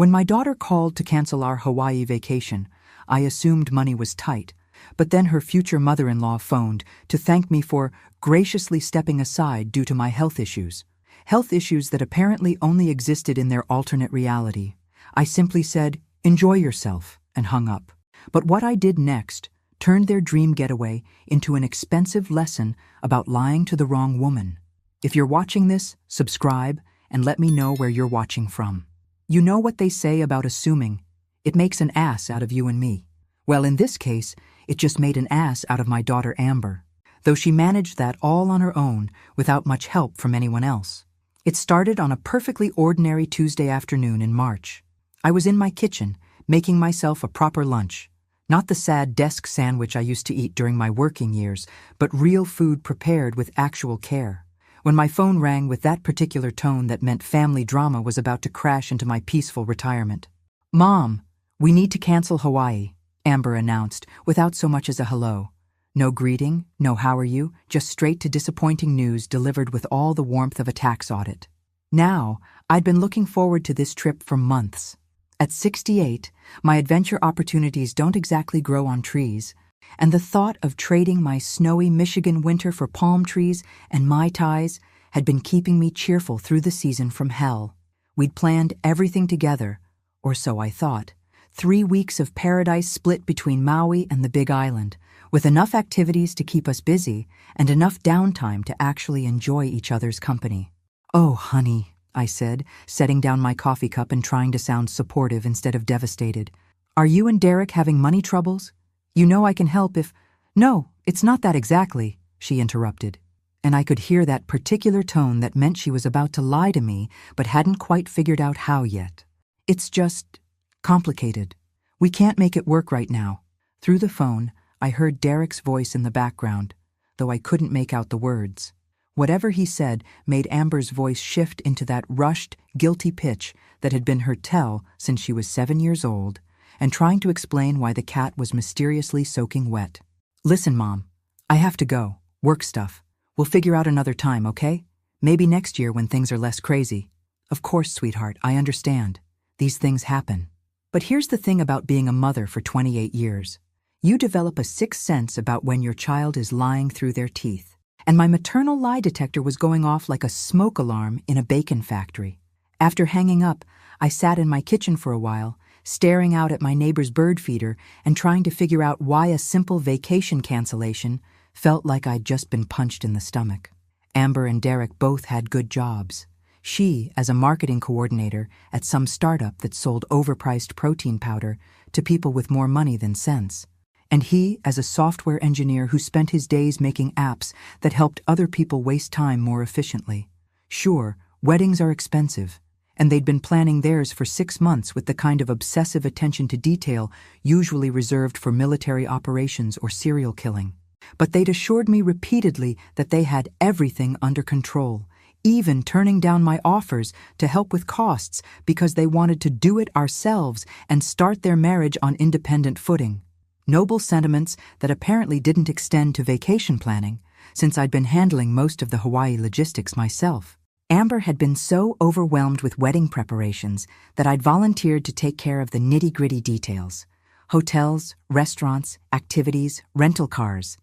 When my daughter called to cancel our Hawaii vacation, I assumed money was tight, but then her future mother-in-law phoned to thank me for graciously stepping aside due to my health issues that apparently only existed in their alternate reality. I simply said, "Enjoy yourself," and hung up. But what I did next turned their dream getaway into an expensive lesson about lying to the wrong woman. If you're watching this, subscribe and let me know where you're watching from. You know what they say about assuming. It makes an ass out of you and me. Well, in this case, it just made an ass out of my daughter Amber, though she managed that all on her own without much help from anyone else. It started on a perfectly ordinary Tuesday afternoon in March. I was in my kitchen, making myself a proper lunch. Not the sad desk sandwich I used to eat during my working years, but real food prepared with actual care. When my phone rang with that particular tone that meant family drama was about to crash into my peaceful retirement. "Mom, we need to cancel Hawaii," Amber announced, without so much as a hello. No greeting, no how are you, just straight to disappointing news delivered with all the warmth of a tax audit. Now, I'd been looking forward to this trip for months. At 68, my adventure opportunities don't exactly grow on trees, and the thought of trading my snowy Michigan winter for palm trees and Mai Tais had been keeping me cheerful through the season from hell. We'd planned everything together, or so I thought. 3 weeks of paradise split between Maui and the Big Island, with enough activities to keep us busy and enough downtime to actually enjoy each other's company. "Oh, honey," I said, setting down my coffee cup and trying to sound supportive instead of devastated. "Are you and Derek having money troubles? You know I can help if—" "No, it's not that exactly," she interrupted. And I could hear that particular tone that meant she was about to lie to me but hadn't quite figured out how yet. "It's just complicated. We can't make it work right now." Through the phone, I heard Derek's voice in the background, though I couldn't make out the words. Whatever he said made Amber's voice shift into that rushed, guilty pitch that had been her tell since she was 7 years old, and trying to explain why the cat was mysteriously soaking wet. "Listen, Mom, I have to go. Work stuff. We'll figure out another time, okay? Maybe next year when things are less crazy." "Of course, sweetheart, I understand. These things happen. But here's the thing about being a mother for 28 years. You develop a sixth sense about when your child is lying through their teeth. And my maternal lie detector was going off like a smoke alarm in a bacon factory. After hanging up, I sat in my kitchen for a while, staring out at my neighbor's bird feeder and trying to figure out why a simple vacation cancellation felt like I'd just been punched in the stomach. Amber and Derek both had good jobs. She as a marketing coordinator at some startup that sold overpriced protein powder to people with more money than sense. And he as a software engineer who spent his days making apps that helped other people waste time more efficiently. Sure, weddings are expensive, and they'd been planning theirs for 6 months with the kind of obsessive attention to detail usually reserved for military operations or serial killing. But they'd assured me repeatedly that they had everything under control, even turning down my offers to help with costs because they wanted to do it ourselves and start their marriage on independent footing. Noble sentiments that apparently didn't extend to vacation planning, since I'd been handling most of the Hawaii logistics myself. Amber had been so overwhelmed with wedding preparations that I'd volunteered to take care of the nitty-gritty details. Hotels, restaurants, activities, rental cars.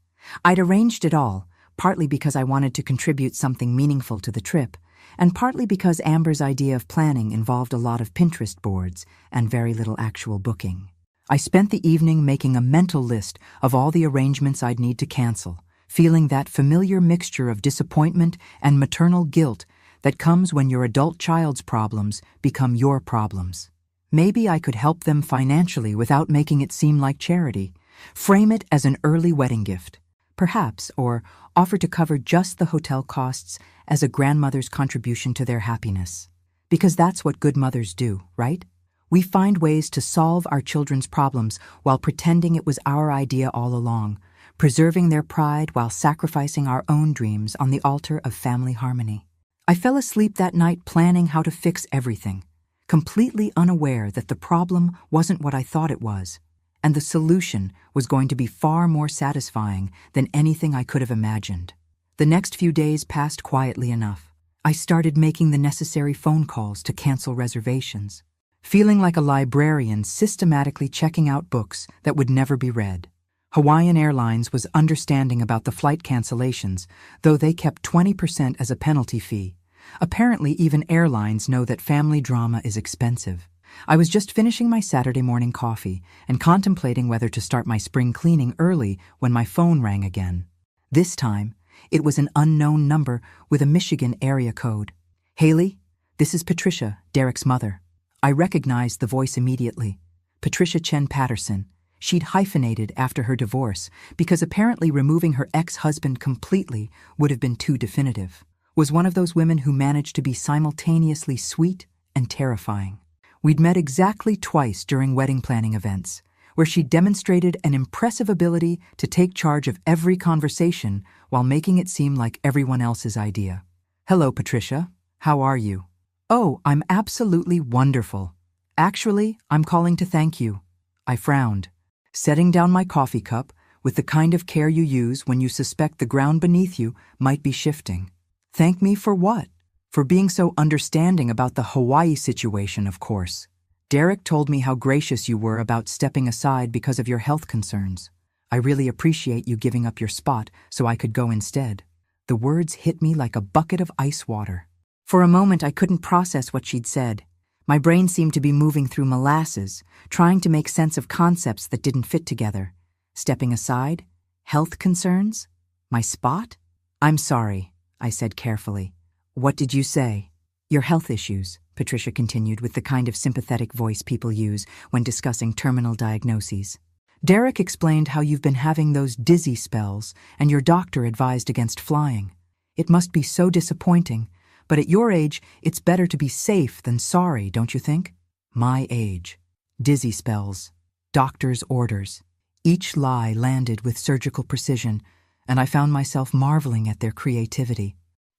I'd arranged it all, partly because I wanted to contribute something meaningful to the trip, and partly because Amber's idea of planning involved a lot of Pinterest boards and very little actual booking. I spent the evening making a mental list of all the arrangements I'd need to cancel, feeling that familiar mixture of disappointment and maternal guilt that comes when your adult child's problems become your problems. Maybe I could help them financially without making it seem like charity, frame it as an early wedding gift, perhaps, or offer to cover just the hotel costs as a grandmother's contribution to their happiness. Because that's what good mothers do, right? We find ways to solve our children's problems while pretending it was our idea all along, preserving their pride while sacrificing our own dreams on the altar of family harmony. I fell asleep that night planning how to fix everything, completely unaware that the problem wasn't what I thought it was, and the solution was going to be far more satisfying than anything I could have imagined. The next few days passed quietly enough. I started making the necessary phone calls to cancel reservations. feeling like a librarian systematically checking out books that would never be read. Hawaiian Airlines was understanding about the flight cancellations, though they kept 20% as a penalty fee. Apparently, even airlines know that family drama is expensive. I was just finishing my Saturday morning coffee and contemplating whether to start my spring cleaning early when my phone rang again. This time, it was an unknown number with a Michigan area code. "Haley, this is Patricia, Derek's mother." I recognized the voice immediately. Patricia Chen Patterson. She'd hyphenated after her divorce because apparently removing her ex-husband completely would have been too definitive. Was one of those women who managed to be simultaneously sweet and terrifying. We'd met exactly twice during wedding planning events, where she demonstrated an impressive ability to take charge of every conversation while making it seem like everyone else's idea. "Hello, Patricia. How are you?" "Oh, I'm absolutely wonderful. Actually, I'm calling to thank you." I frowned, setting down my coffee cup with the kind of care you use when you suspect the ground beneath you might be shifting. "Thank me for what?" "For being so understanding about the Hawaii situation, of course. Derek told me how gracious you were about stepping aside because of your health concerns. I really appreciate you giving up your spot so I could go instead." The words hit me like a bucket of ice water. For a moment, I couldn't process what she'd said. My brain seemed to be moving through molasses, trying to make sense of concepts that didn't fit together. Stepping aside? Health concerns? My spot? "I'm sorry," I said carefully. "What did you say?" "Your health issues," Patricia continued with the kind of sympathetic voice people use when discussing terminal diagnoses. "Derek explained how you've been having those dizzy spells and your doctor advised against flying. It must be so disappointing. But at your age, it's better to be safe than sorry, don't you think?" My age. Dizzy spells. Doctor's orders. Each lie landed with surgical precision, and I found myself marveling at their creativity.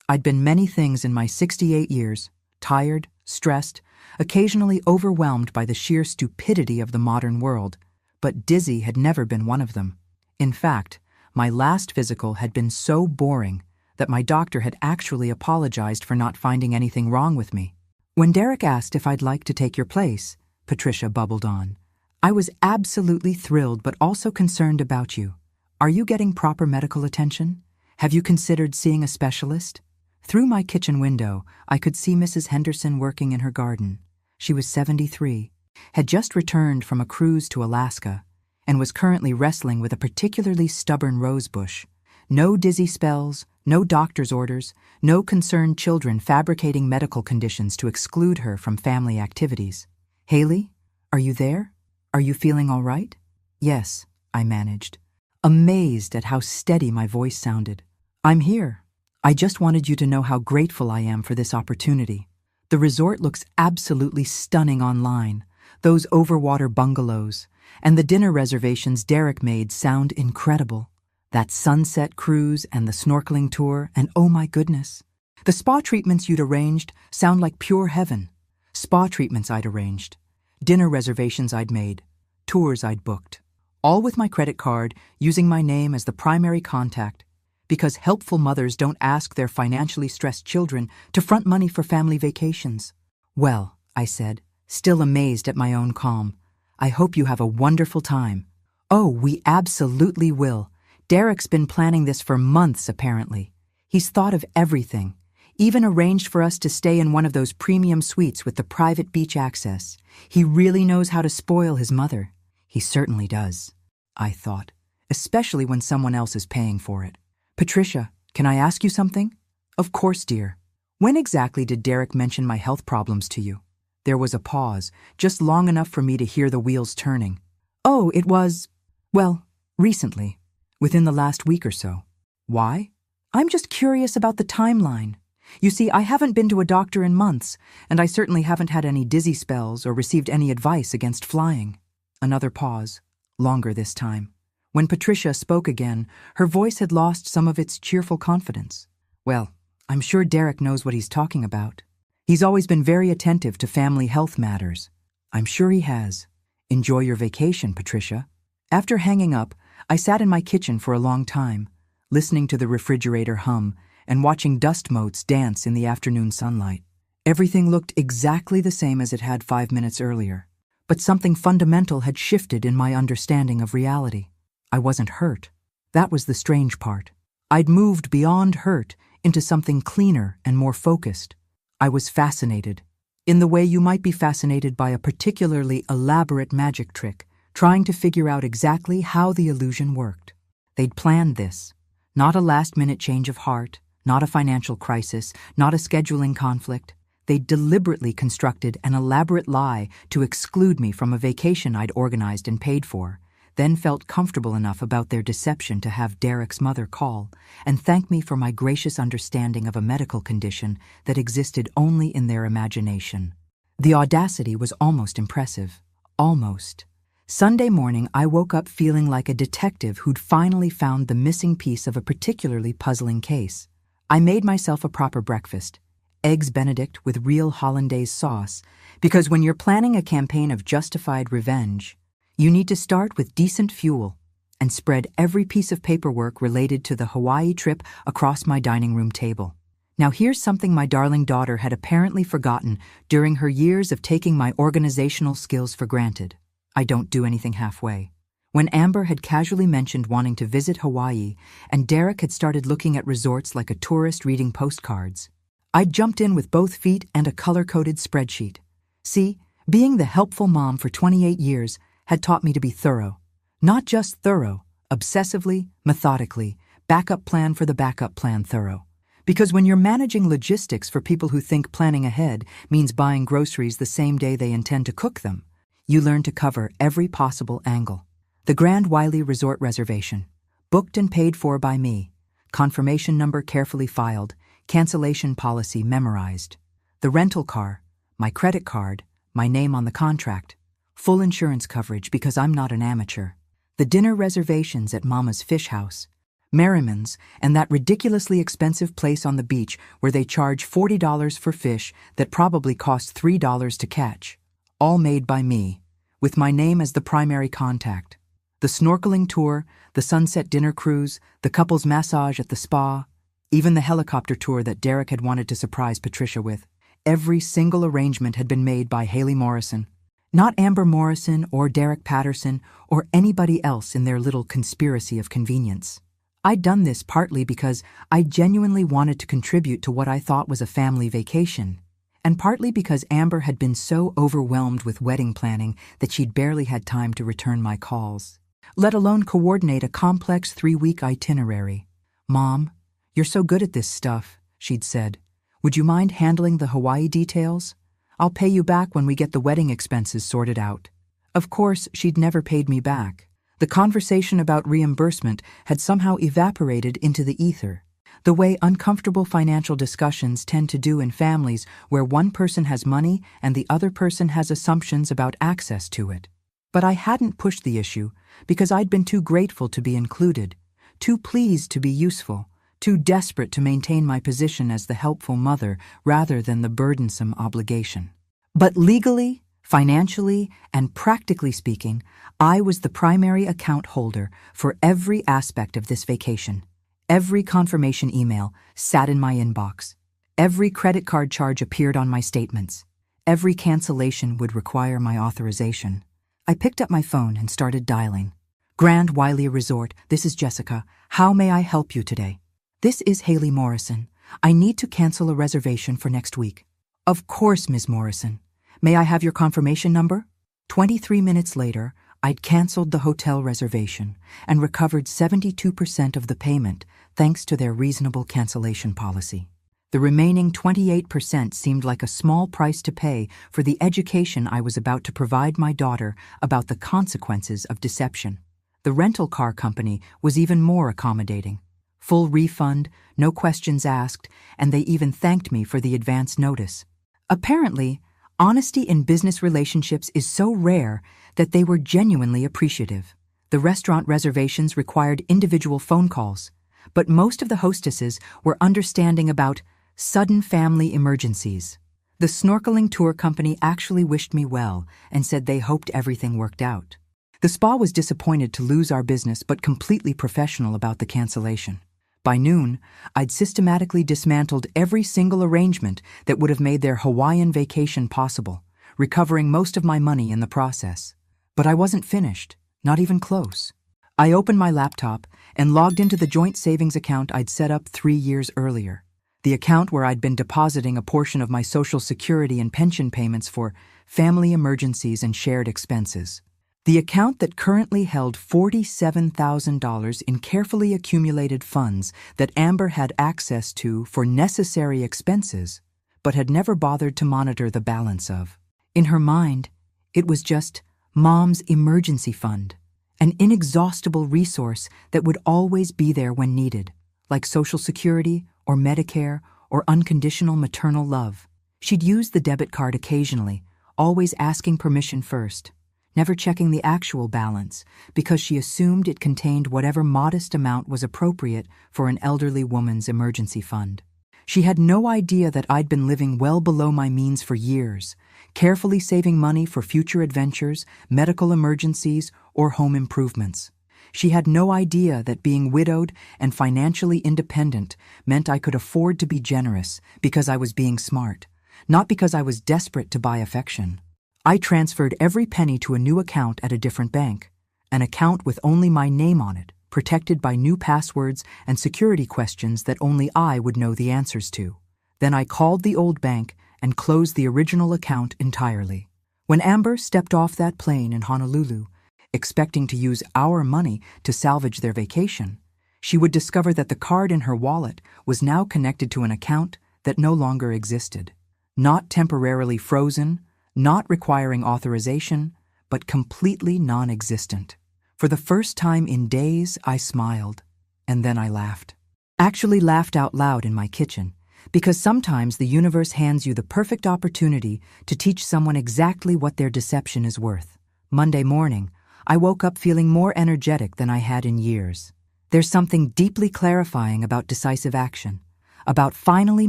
I'd been many things in my 68 years, tired, stressed, occasionally overwhelmed by the sheer stupidity of the modern world, but dizzy had never been one of them. In fact, my last physical had been so boring that my doctor had actually apologized for not finding anything wrong with me. "When Derek asked if I'd like to take your place," Patricia bubbled on, "I was absolutely thrilled but also concerned about you. Are you getting proper medical attention? Have you considered seeing a specialist?" Through my kitchen window, I could see Mrs. Henderson working in her garden. She was 73, had just returned from a cruise to Alaska, and was currently wrestling with a particularly stubborn rosebush. No dizzy spells, no doctor's orders, no concerned children fabricating medical conditions to exclude her from family activities. "Haley, are you there? Are you feeling all right?" "Yes," I managed, amazed at how steady my voice sounded. "I'm here. I just wanted you to know how grateful I am for this opportunity. The resort looks absolutely stunning online. Those overwater bungalows and the dinner reservations Derek made sound incredible. That sunset cruise and the snorkeling tour, and oh my goodness. The spa treatments you'd arranged sound like pure heaven. Spa treatments I'd arranged. Dinner reservations I'd made. Tours I'd booked. All with my credit card, using my name as the primary contact. Because helpful mothers don't ask their financially stressed children to front money for family vacations. "Well," I said, still amazed at my own calm, "I hope you have a wonderful time." "Oh, we absolutely will. Derek's been planning this for months, apparently. He's thought of everything, even arranged for us to stay in one of those premium suites with the private beach access. He really knows how to spoil his mother." "He certainly does," I thought, especially when someone else is paying for it. "Patricia, can I ask you something?" "Of course, dear. When exactly did Derek mention my health problems to you?" There was a pause, just long enough for me to hear the wheels turning. "Oh, it was, well, recently. Within the last week or so." "Why?" "I'm just curious about the timeline. You see, I haven't been to a doctor in months, and I certainly haven't had any dizzy spells or received any advice against flying." Another pause, longer this time. When Patricia spoke again, her voice had lost some of its cheerful confidence. "Well, I'm sure Derek knows what he's talking about. He's always been very attentive to family health matters." "I'm sure he has. Enjoy your vacation, Patricia." After hanging up, I sat in my kitchen for a long time, listening to the refrigerator hum and watching dust motes dance in the afternoon sunlight. Everything looked exactly the same as it had 5 minutes earlier, but something fundamental had shifted in my understanding of reality. I wasn't hurt. That was the strange part. I'd moved beyond hurt into something cleaner and more focused. I was fascinated, in the way you might be fascinated by a particularly elaborate magic trick, trying to figure out exactly how the illusion worked. They'd planned this. Not a last-minute change of heart, not a financial crisis, not a scheduling conflict. They'd deliberately constructed an elaborate lie to exclude me from a vacation I'd organized and paid for, then felt comfortable enough about their deception to have Derek's mother call and thank me for my gracious understanding of a medical condition that existed only in their imagination. The audacity was almost impressive. Almost. Sunday morning, I woke up feeling like a detective who'd finally found the missing piece of a particularly puzzling case. I made myself a proper breakfast, Eggs Benedict with real hollandaise sauce, because when you're planning a campaign of justified revenge, you need to start with decent fuel and spread every piece of paperwork related to the Hawaii trip across my dining room table. Now here's something my darling daughter had apparently forgotten during her years of taking my organizational skills for granted. I don't do anything halfway. When Amber had casually mentioned wanting to visit Hawaii and Derek had started looking at resorts like a tourist reading postcards, I jumped in with both feet and a color-coded spreadsheet. See, being the helpful mom for 28 years had taught me to be thorough. Not just thorough, obsessively, methodically, backup plan for the backup plan thorough. Because when you're managing logistics for people who think planning ahead means buying groceries the same day they intend to cook them, you learn to cover every possible angle. The Grand Wiley Resort reservation, booked and paid for by me, confirmation number carefully filed, cancellation policy memorized. The rental car, my credit card, my name on the contract, full insurance coverage because I'm not an amateur. The dinner reservations at Mama's Fish House, Merriman's, and that ridiculously expensive place on the beach where they charge $40 for fish that probably cost $3 to catch. All made by me, with my name as the primary contact. The snorkeling tour, the sunset dinner cruise, the couple's massage at the spa, even the helicopter tour that Derek had wanted to surprise Patricia with. Every single arrangement had been made by Haley Morrison. Not Amber Morrison or Derek Patterson or anybody else in their little conspiracy of convenience. I'd done this partly because I genuinely wanted to contribute to what I thought was a family vacation, and partly because Amber had been so overwhelmed with wedding planning that she'd barely had time to return my calls, let alone coordinate a complex 3-week itinerary. "Mom, you're so good at this stuff," she'd said. "Would you mind handling the Hawaii details? I'll pay you back when we get the wedding expenses sorted out." Of course, she'd never paid me back. The conversation about reimbursement had somehow evaporated into the ether, the way uncomfortable financial discussions tend to do in families where one person has money and the other person has assumptions about access to it. But I hadn't pushed the issue because I'd been too grateful to be included, too pleased to be useful, too desperate to maintain my position as the helpful mother rather than the burdensome obligation. But legally, financially, and practically speaking, I was the primary account holder for every aspect of this vacation. Every confirmation email sat in my inbox. Every credit card charge appeared on my statements. Every cancellation would require my authorization. I picked up my phone and started dialing. "Grand Wiley Resort, this is Jessica. How may I help you today?" "This is Haley Morrison. I need to cancel a reservation for next week." "Of course, Ms. Morrison. May I have your confirmation number?" 23 minutes later, I'd canceled the hotel reservation and recovered 72% of the payment thanks to their reasonable cancellation policy. The remaining 28% seemed like a small price to pay for the education I was about to provide my daughter about the consequences of deception. The rental car company was even more accommodating. Full refund, no questions asked, and they even thanked me for the advance notice. Apparently, honesty in business relationships is so rare that they were genuinely appreciative. The restaurant reservations required individual phone calls, but most of the hostesses were understanding about sudden family emergencies. The snorkeling tour company actually wished me well and said they hoped everything worked out. The spa was disappointed to lose our business but completely professional about the cancellation. By noon, I'd systematically dismantled every single arrangement that would have made their Hawaiian vacation possible, recovering most of my money in the process. But I wasn't finished, not even close. I opened my laptop and logged into the joint savings account I'd set up 3 years earlier, the account where I'd been depositing a portion of my Social Security and pension payments for family emergencies and shared expenses. The account that currently held $47,000 in carefully accumulated funds that Amber had access to for necessary expenses, but had never bothered to monitor the balance of. In her mind, it was just Mom's emergency fund, an inexhaustible resource that would always be there when needed, like Social Security or Medicare or unconditional maternal love. She'd use the debit card occasionally, always asking permission first, never checking the actual balance because she assumed it contained whatever modest amount was appropriate for an elderly woman's emergency fund. She had no idea that I'd been living well below my means for years, carefully saving money for future adventures, medical emergencies, or home improvements. She had no idea that being widowed and financially independent meant I could afford to be generous because I was being smart, not because I was desperate to buy affection. I transferred every penny to a new account at a different bank, an account with only my name on it, protected by new passwords and security questions that only I would know the answers to. Then I called the old bank and closed the original account entirely. When Amber stepped off that plane in Honolulu, expecting to use our money to salvage their vacation, she would discover that the card in her wallet was now connected to an account that no longer existed. Not temporarily frozen, not requiring authorization, but completely non-existent. For the first time in days, I smiled, and then I laughed. Actually laughed out loud in my kitchen, because sometimes the universe hands you the perfect opportunity to teach someone exactly what their deception is worth. Monday morning, I woke up feeling more energetic than I had in years. There's something deeply clarifying about decisive action, about finally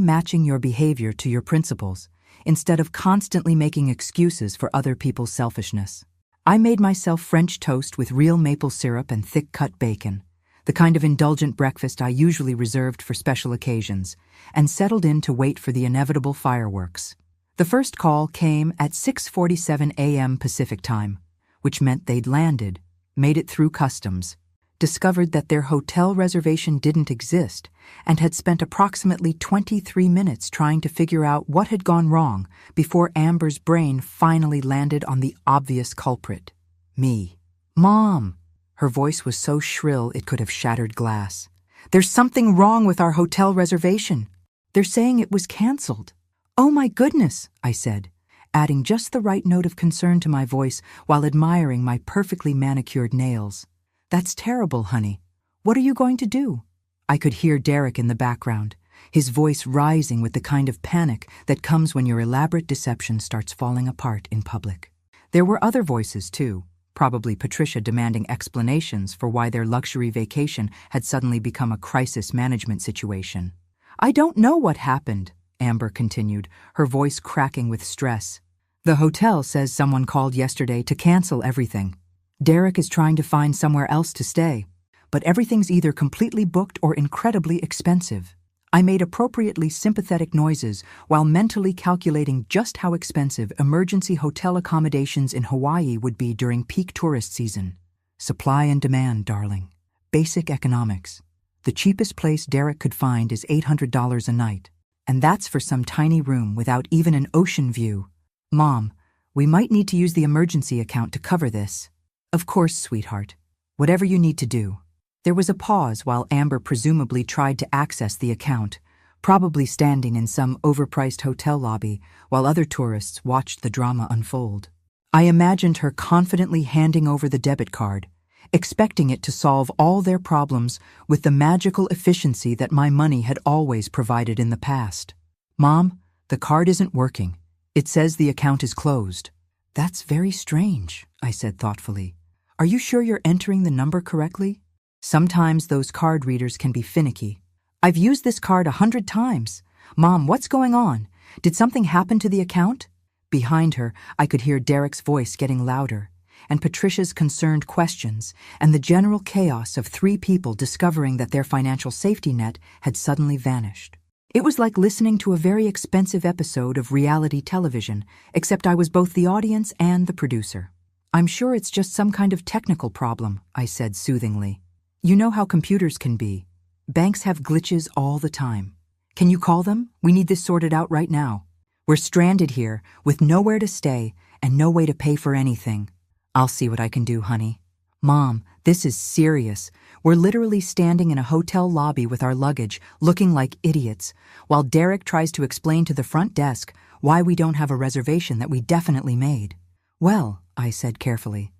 matching your behavior to your principles, instead of constantly making excuses for other people's selfishness. I made myself French toast with real maple syrup and thick-cut bacon, the kind of indulgent breakfast I usually reserved for special occasions, and settled in to wait for the inevitable fireworks. The first call came at 6:47 a.m. Pacific time, which meant they'd landed, made it through customs, discovered that their hotel reservation didn't exist, and had spent approximately 23 minutes trying to figure out what had gone wrong before Amber's brain finally landed on the obvious culprit, me. Mom! Her voice was so shrill it could have shattered glass. There's something wrong with our hotel reservation. They're saying it was canceled. Oh my goodness, I said, adding just the right note of concern to my voice while admiring my perfectly manicured nails. That's terrible, honey. What are you going to do? I could hear Derek in the background, his voice rising with the kind of panic that comes when your elaborate deception starts falling apart in public. There were other voices, too, probably Patricia demanding explanations for why their luxury vacation had suddenly become a crisis management situation. I don't know what happened, Amber continued, her voice cracking with stress. The hotel says someone called yesterday to cancel everything. Derek is trying to find somewhere else to stay, but everything's either completely booked or incredibly expensive. I made appropriately sympathetic noises while mentally calculating just how expensive emergency hotel accommodations in Hawaii would be during peak tourist season. Supply and demand, darling. Basic economics. The cheapest place Derek could find is $800 a night, and that's for some tiny room without even an ocean view. Mom, we might need to use the emergency account to cover this. Of course, sweetheart. Whatever you need to do. There was a pause while Amber presumably tried to access the account, probably standing in some overpriced hotel lobby while other tourists watched the drama unfold. I imagined her confidently handing over the debit card, expecting it to solve all their problems with the magical efficiency that my money had always provided in the past. Mom, the card isn't working. It says the account is closed. That's very strange, I said thoughtfully. Are you sure you're entering the number correctly? Sometimes those card readers can be finicky. I've used this card 100 times. Mom, what's going on? Did something happen to the account? Behind her, I could hear Derek's voice getting louder. and Patricia's concerned questions, and the general chaos of three people discovering that their financial safety net had suddenly vanished. It was like listening to a very expensive episode of reality television, except I was both the audience and the producer. "I'm sure it's just some kind of technical problem," I said soothingly. "You know how computers can be. Banks have glitches all the time. Can you call them? We need this sorted out right now. We're stranded here with nowhere to stay and no way to pay for anything." "I'll see what I can do, honey." "Mom, this is serious. We're literally standing in a hotel lobby with our luggage, looking like idiots, while Derek tries to explain to the front desk why we don't have a reservation that we definitely made." "Well," I said carefully,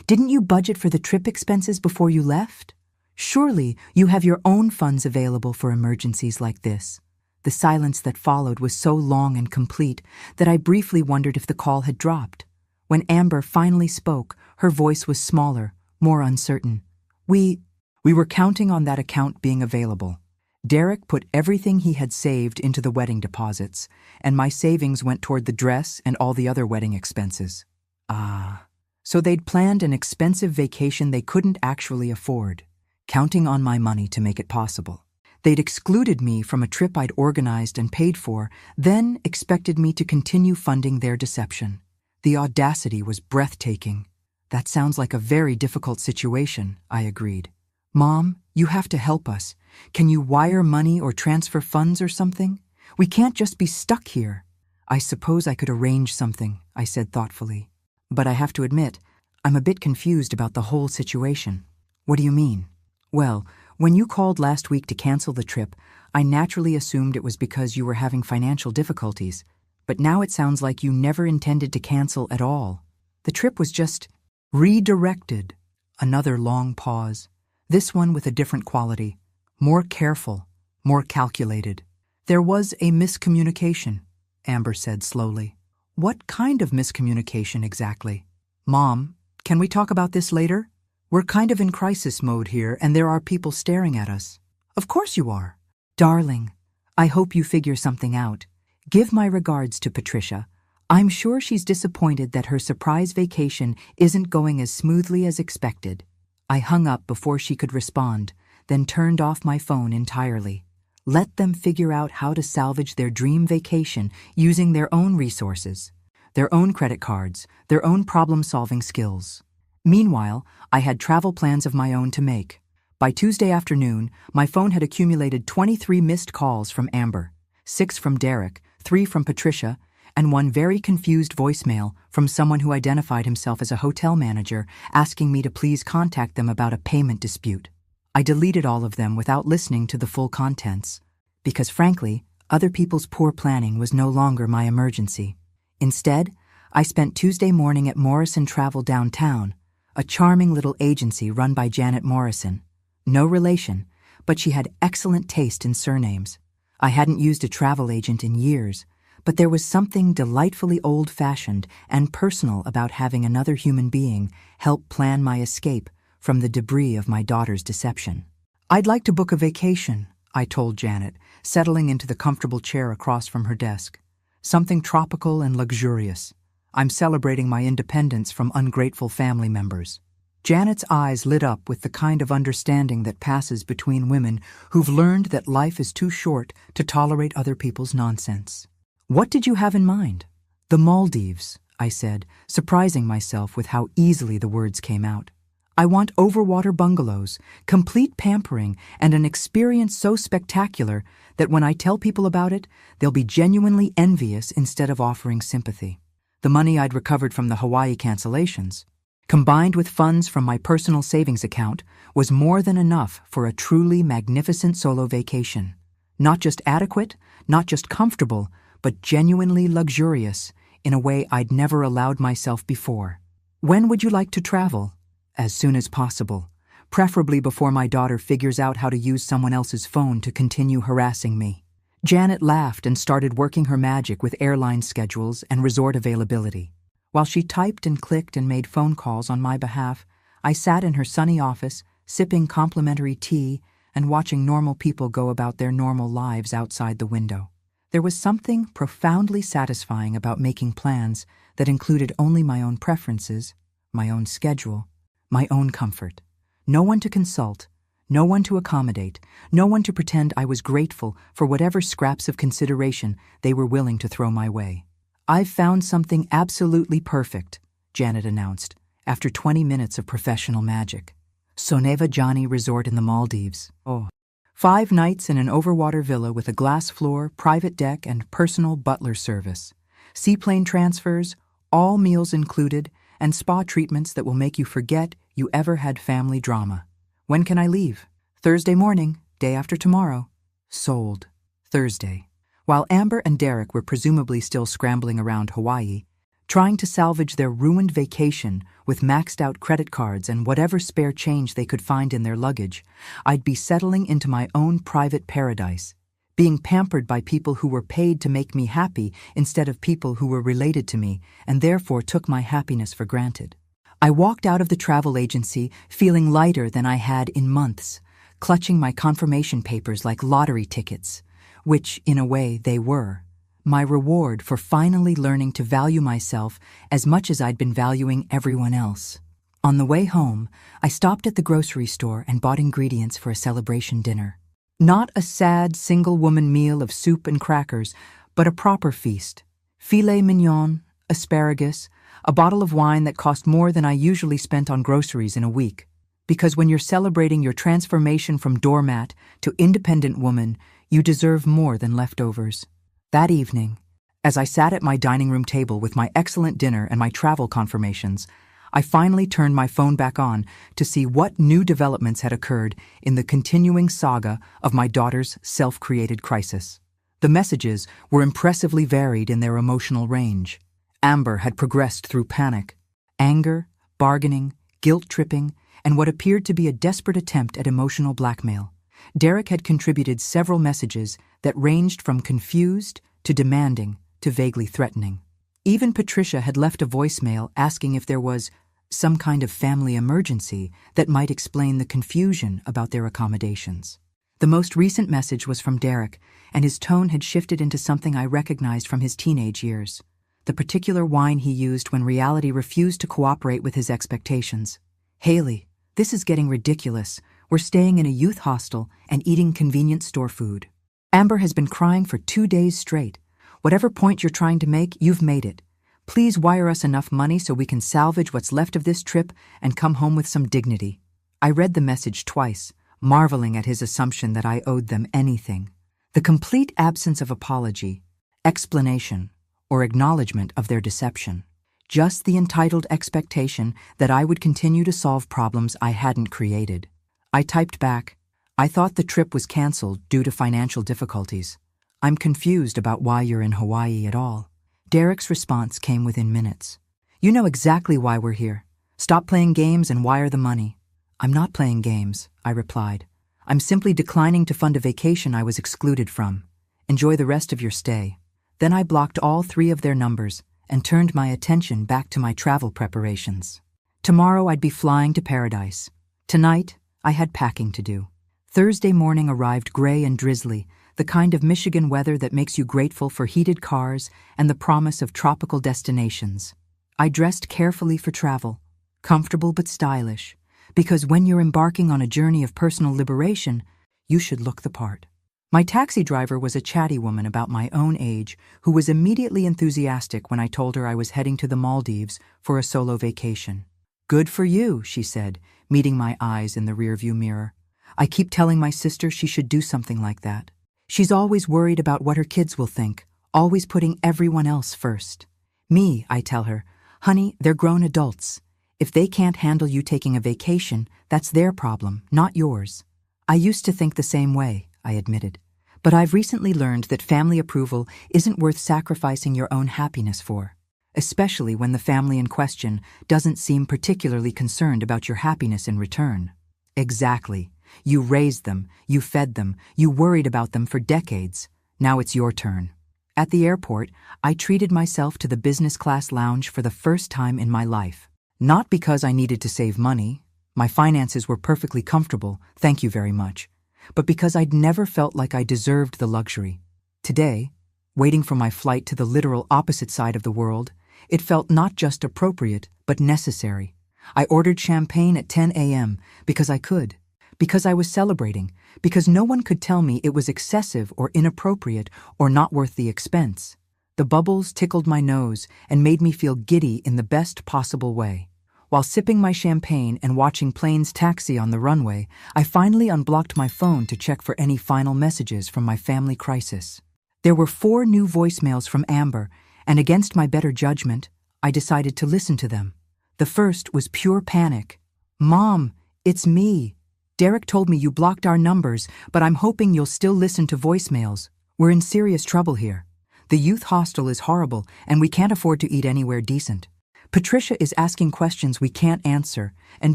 "didn't you budget for the trip expenses before you left? Surely you have your own funds available for emergencies like this." The silence that followed was so long and complete that I briefly wondered if the call had dropped. When Amber finally spoke, her voice was smaller, more uncertain. We were counting on that account being available. Derek put everything he had saved into the wedding deposits, and my savings went toward the dress and all the other wedding expenses." "Ah, so they'd planned an expensive vacation they couldn't actually afford, counting on my money to make it possible. They'd excluded me from a trip I'd organized and paid for, then expected me to continue funding their deception. The audacity was breathtaking." "That sounds like a very difficult situation," I agreed. "Mom, you have to help us. Can you wire money or transfer funds or something? We can't just be stuck here." "I suppose I could arrange something," I said thoughtfully. "But I have to admit, I'm a bit confused about the whole situation." "What do you mean?" "Well, when you called last week to cancel the trip, I naturally assumed it was because you were having financial difficulties. But now it sounds like you never intended to cancel at all. The trip was just redirected." Another long pause. This one with a different quality. More careful, more calculated. "There was a miscommunication," Amber said slowly. "What kind of miscommunication exactly?" "Mom, can we talk about this later? We're kind of in crisis mode here, and there are people staring at us." "Of course you are." "Darling, I hope you figure something out. Give my regards to Patricia. I'm sure she's disappointed that her surprise vacation isn't going as smoothly as expected." I hung up before she could respond, then turned off my phone entirely. Let them figure out how to salvage their dream vacation using their own resources, their own credit cards, their own problem-solving skills. Meanwhile, I had travel plans of my own to make. By Tuesday afternoon, my phone had accumulated 23 missed calls from Amber, 6 from Derek, 3 from Patricia, and 1 very confused voicemail from someone who identified himself as a hotel manager asking me to please contact them about a payment dispute. I deleted all of them without listening to the full contents, because frankly, other people's poor planning was no longer my emergency. Instead, I spent Tuesday morning at Morrison Travel downtown, a charming little agency run by Janet Morrison. No relation, but she had excellent taste in surnames. I hadn't used a travel agent in years, but there was something delightfully old-fashioned and personal about having another human being help plan my escape from the debris of my daughter's deception. "I'd like to book a vacation," I told Janet, settling into the comfortable chair across from her desk. "Something tropical and luxurious. I'm celebrating my independence from ungrateful family members." Janet's eyes lit up with the kind of understanding that passes between women who've learned that life is too short to tolerate other people's nonsense. "What did you have in mind?" "The Maldives," I said, surprising myself with how easily the words came out. "I want overwater bungalows, complete pampering, and an experience so spectacular that when I tell people about it, they'll be genuinely envious instead of offering sympathy." The money I'd recovered from the Hawaii cancellations, combined with funds from my personal savings account, was more than enough for a truly magnificent solo vacation. Not just adequate, not just comfortable, but genuinely luxurious in a way I'd never allowed myself before. "When would you like to travel?" "As soon as possible, preferably before my daughter figures out how to use someone else's phone to continue harassing me." Janet laughed and started working her magic with airline schedules and resort availability. While she typed and clicked and made phone calls on my behalf, I sat in her sunny office, sipping complimentary tea and watching normal people go about their normal lives outside the window. There was something profoundly satisfying about making plans that included only my own preferences, my own schedule, my own comfort. No one to consult, no one to accommodate, no one to pretend I was grateful for whatever scraps of consideration they were willing to throw my way. "I've found something absolutely perfect," Janet announced, after 20 minutes of professional magic. Soneva Jani Resort in the Maldives. Oh. 5 nights in an overwater villa with a glass floor, private deck, and personal butler service. Seaplane transfers, all meals included, and spa treatments that will make you forget you ever had family drama. "When can I leave?" "Thursday morning, day after tomorrow." Sold. Thursday. While Amber and Derek were presumably still scrambling around Hawaii, trying to salvage their ruined vacation with maxed-out credit cards and whatever spare change they could find in their luggage, I'd be settling into my own private paradise, being pampered by people who were paid to make me happy instead of people who were related to me and therefore took my happiness for granted. I walked out of the travel agency feeling lighter than I had in months, clutching my confirmation papers like lottery tickets, which, in a way, they were. My reward for finally learning to value myself as much as I'd been valuing everyone else. On the way home, I stopped at the grocery store and bought ingredients for a celebration dinner. Not a sad single-woman meal of soup and crackers, but a proper feast. Filet mignon, asparagus, a bottle of wine that cost more than I usually spent on groceries in a week. Because when you're celebrating your transformation from doormat to independent woman, you deserve more than leftovers. That evening, as I sat at my dining room table with my excellent dinner and my travel confirmations, I finally turned my phone back on to see what new developments had occurred in the continuing saga of my daughter's self-created crisis. The messages were impressively varied in their emotional range. Amber had progressed through panic, anger, bargaining, guilt-tripping, and what appeared to be a desperate attempt at emotional blackmail. Derek had contributed several messages that ranged from confused to demanding to vaguely threatening. Even Patricia had left a voicemail asking if there was some kind of family emergency that might explain the confusion about their accommodations. The most recent message was from Derek, and his tone had shifted into something I recognized from his teenage years. The particular whine he used when reality refused to cooperate with his expectations. "Haley, this is getting ridiculous. We're staying in a youth hostel and eating convenient store food. Amber has been crying for 2 days straight. Whatever point you're trying to make, you've made it. Please wire us enough money so we can salvage what's left of this trip and come home with some dignity." I read the message twice, marveling at his assumption that I owed them anything. The complete absence of apology, explanation, or acknowledgement of their deception. Just the entitled expectation that I would continue to solve problems I hadn't created. I typed back, "I thought the trip was canceled due to financial difficulties. I'm confused about why you're in Hawaii at all." Derek's response came within minutes. "You know exactly why we're here. Stop playing games and wire the money." "I'm not playing games," I replied. "I'm simply declining to fund a vacation I was excluded from. Enjoy the rest of your stay." Then I blocked all 3 of their numbers and turned my attention back to my travel preparations. Tomorrow I'd be flying to paradise. Tonight, I had packing to do. Thursday morning arrived gray and drizzly, the kind of Michigan weather that makes you grateful for heated cars and the promise of tropical destinations. I dressed carefully for travel, comfortable but stylish, because when you're embarking on a journey of personal liberation, you should look the part. My taxi driver was a chatty woman about my own age who was immediately enthusiastic when I told her I was heading to the Maldives for a solo vacation. "Good for you," she said, meeting my eyes in the rearview mirror. "I keep telling my sister she should do something like that. She's always worried about what her kids will think, always putting everyone else first. Me, I tell her, honey, they're grown adults. If they can't handle you taking a vacation, that's their problem, not yours." I used to think the same way, I admitted. But I've recently learned that family approval isn't worth sacrificing your own happiness for, especially when the family in question doesn't seem particularly concerned about your happiness in return. Exactly. You raised them, you fed them, you worried about them for decades. Now it's your turn. At the airport, I treated myself to the business class lounge for the first time in my life. Not because I needed to save money. My finances were perfectly comfortable, thank you very much. But because I'd never felt like I deserved the luxury. Today, waiting for my flight to the literal opposite side of the world, it felt not just appropriate, but necessary. I ordered champagne at 10 a.m. because I could, because I was celebrating, because no one could tell me it was excessive or inappropriate or not worth the expense. The bubbles tickled my nose and made me feel giddy in the best possible way. While sipping my champagne and watching planes taxi on the runway, I finally unblocked my phone to check for any final messages from my family crisis. There were 4 new voicemails from Amber, and against my better judgment, I decided to listen to them. The first was pure panic. "Mom, it's me. Derek told me you blocked our numbers, but I'm hoping you'll still listen to voicemails. We're in serious trouble here. The youth hostel is horrible, and we can't afford to eat anywhere decent. Patricia is asking questions we can't answer, and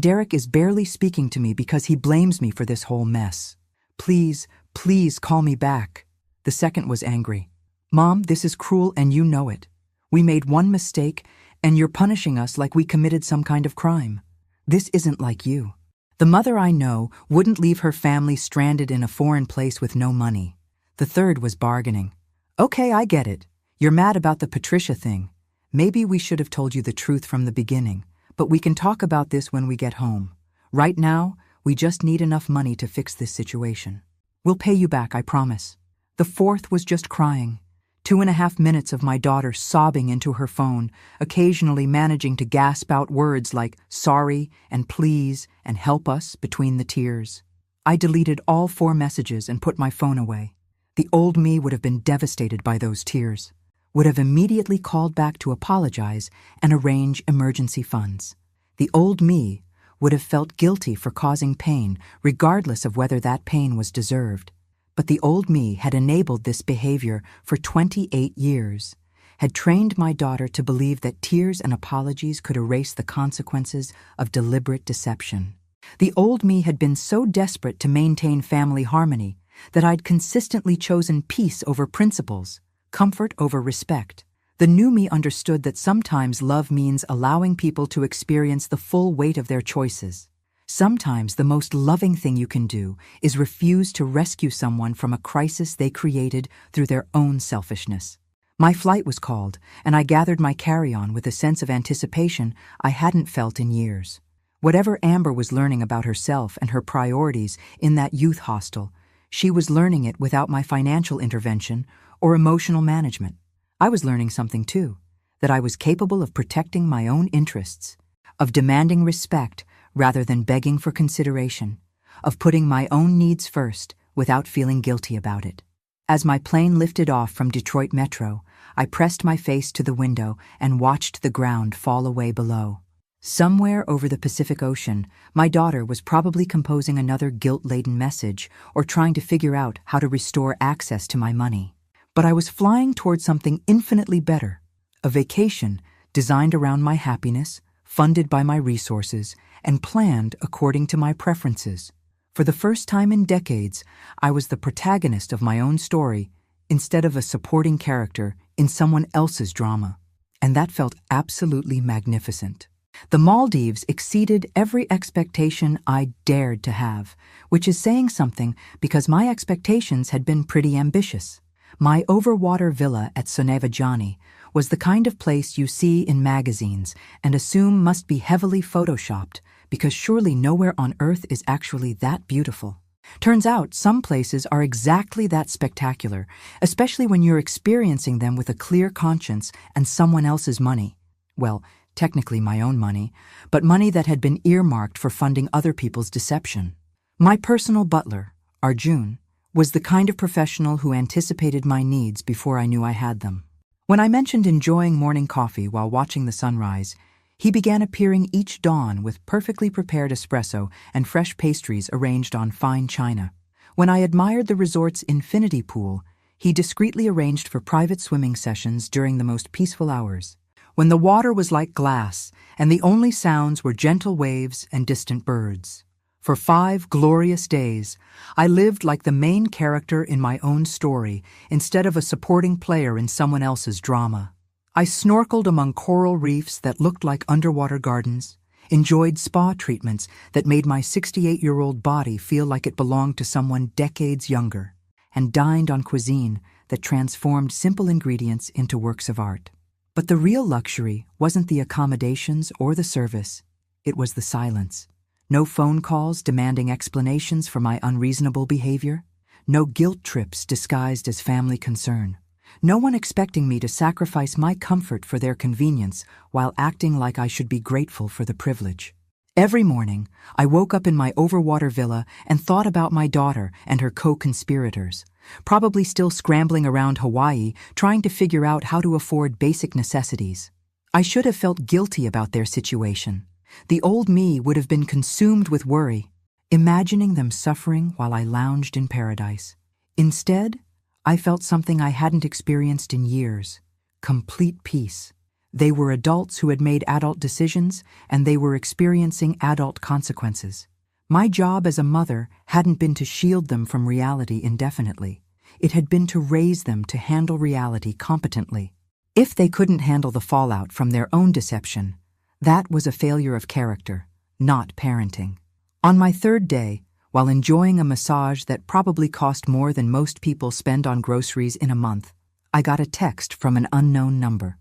Derek is barely speaking to me because he blames me for this whole mess. Please, please call me back." The second was angry. "Mom, this is cruel and you know it. We made one mistake, and you're punishing us like we committed some kind of crime. This isn't like you." The mother I know wouldn't leave her family stranded in a foreign place with no money. The third was bargaining. "Okay, I get it. You're mad about the Patricia thing. Maybe we should have told you the truth from the beginning, but we can talk about this when we get home. Right now, we just need enough money to fix this situation. We'll pay you back, I promise." The fourth was just crying. 2.5 minutes of my daughter sobbing into her phone, occasionally managing to gasp out words like sorry and please and help us between the tears. I deleted all 4 messages and put my phone away. The old me would have been devastated by those tears, would have immediately called back to apologize and arrange emergency funds. The old me would have felt guilty for causing pain, regardless of whether that pain was deserved. But the old me had enabled this behavior for 28 years, had trained my daughter to believe that tears and apologies could erase the consequences of deliberate deception. The old me had been so desperate to maintain family harmony that I'd consistently chosen peace over principles, comfort over respect. The new me understood that sometimes love means allowing people to experience the full weight of their choices. Sometimes the most loving thing you can do is refuse to rescue someone from a crisis they created through their own selfishness. My flight was called, and I gathered my carry-on with a sense of anticipation I hadn't felt in years. Whatever Amber was learning about herself and her priorities in that youth hostel, she was learning it without my financial intervention or emotional management. I was learning something too, that I was capable of protecting my own interests, of demanding respect rather than begging for consideration, of putting my own needs first without feeling guilty about it. As my plane lifted off from Detroit Metro, I pressed my face to the window and watched the ground fall away below. Somewhere over the Pacific Ocean, my daughter was probably composing another guilt-laden message or trying to figure out how to restore access to my money. But I was flying toward something infinitely better, a vacation designed around my happiness, funded by my resources, and planned according to my preferences. For the first time in decades, I was the protagonist of my own story instead of a supporting character in someone else's drama. And that felt absolutely magnificent. The Maldives exceeded every expectation I dared to have, which is saying something because my expectations had been pretty ambitious. My overwater villa at Sonevajani was the kind of place you see in magazines and assume must be heavily photoshopped because surely nowhere on earth is actually that beautiful. Turns out some places are exactly that spectacular, especially when you're experiencing them with a clear conscience and someone else's money. Well, technically my own money, but money that had been earmarked for funding other people's deception. My personal butler, Arjun, was the kind of professional who anticipated my needs before I knew I had them. When I mentioned enjoying morning coffee while watching the sunrise, he began appearing each dawn with perfectly prepared espresso and fresh pastries arranged on fine china. When I admired the resort's infinity pool, he discreetly arranged for private swimming sessions during the most peaceful hours, when the water was like glass and the only sounds were gentle waves and distant birds. For 5 glorious days, I lived like the main character in my own story instead of a supporting player in someone else's drama. I snorkeled among coral reefs that looked like underwater gardens, enjoyed spa treatments that made my 68-year-old body feel like it belonged to someone decades younger, and dined on cuisine that transformed simple ingredients into works of art. But the real luxury wasn't the accommodations or the service. It was the silence. No phone calls demanding explanations for my unreasonable behavior. No guilt trips disguised as family concern. No one expecting me to sacrifice my comfort for their convenience while acting like I should be grateful for the privilege. Every morning, I woke up in my overwater villa and thought about my daughter and her co-conspirators, probably still scrambling around Hawaii trying to figure out how to afford basic necessities. I should have felt guilty about their situation. The old me would have been consumed with worry, imagining them suffering while I lounged in paradise. Instead, I felt something I hadn't experienced in years: complete peace. They were adults who had made adult decisions, and they were experiencing adult consequences. My job as a mother hadn't been to shield them from reality indefinitely. It had been to raise them to handle reality competently. If they couldn't handle the fallout from their own deception, that was a failure of character, not parenting. On my third day, while enjoying a massage that probably cost more than most people spend on groceries in a month, I got a text from an unknown number.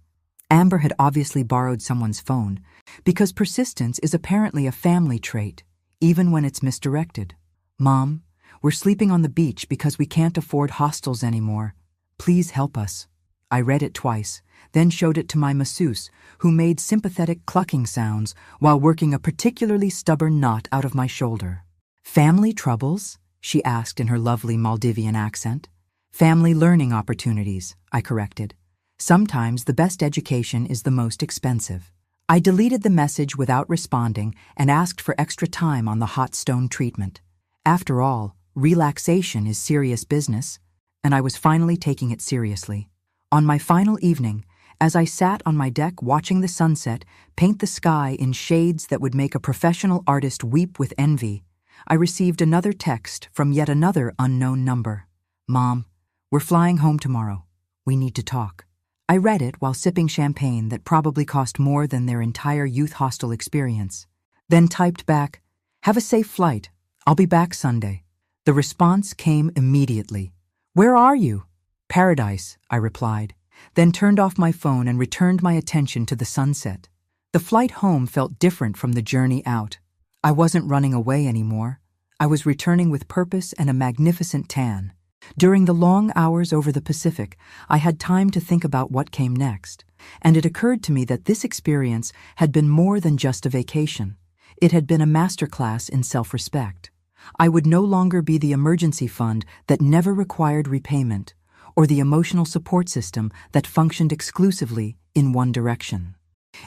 Amber had obviously borrowed someone's phone, because persistence is apparently a family trait, even when it's misdirected. "Mom, we're sleeping on the beach because we can't afford hostels anymore. Please help us." I read it twice, then showed it to my masseuse, who made sympathetic clucking sounds while working a particularly stubborn knot out of my shoulder. "Family troubles?" she asked in her lovely Maldivian accent. "Family learning opportunities," I corrected. "Sometimes the best education is the most expensive." I deleted the message without responding and asked for extra time on the hot stone treatment. After all, relaxation is serious business, and I was finally taking it seriously. On my final evening, as I sat on my deck watching the sunset paint the sky in shades that would make a professional artist weep with envy, I received another text from yet another unknown number. "Mom, we're flying home tomorrow. We need to talk." I read it while sipping champagne that probably cost more than their entire youth hostel experience, then typed back, "Have a safe flight. I'll be back Sunday." The response came immediately. "Where are you?" "Paradise," I replied, then turned off my phone and returned my attention to the sunset. The flight home felt different from the journey out. I wasn't running away anymore. I was returning with purpose and a magnificent tan. During the long hours over the Pacific, I had time to think about what came next, and it occurred to me that this experience had been more than just a vacation. It had been a masterclass in self-respect. I would no longer be the emergency fund that never required repayment, or the emotional support system that functioned exclusively in one direction.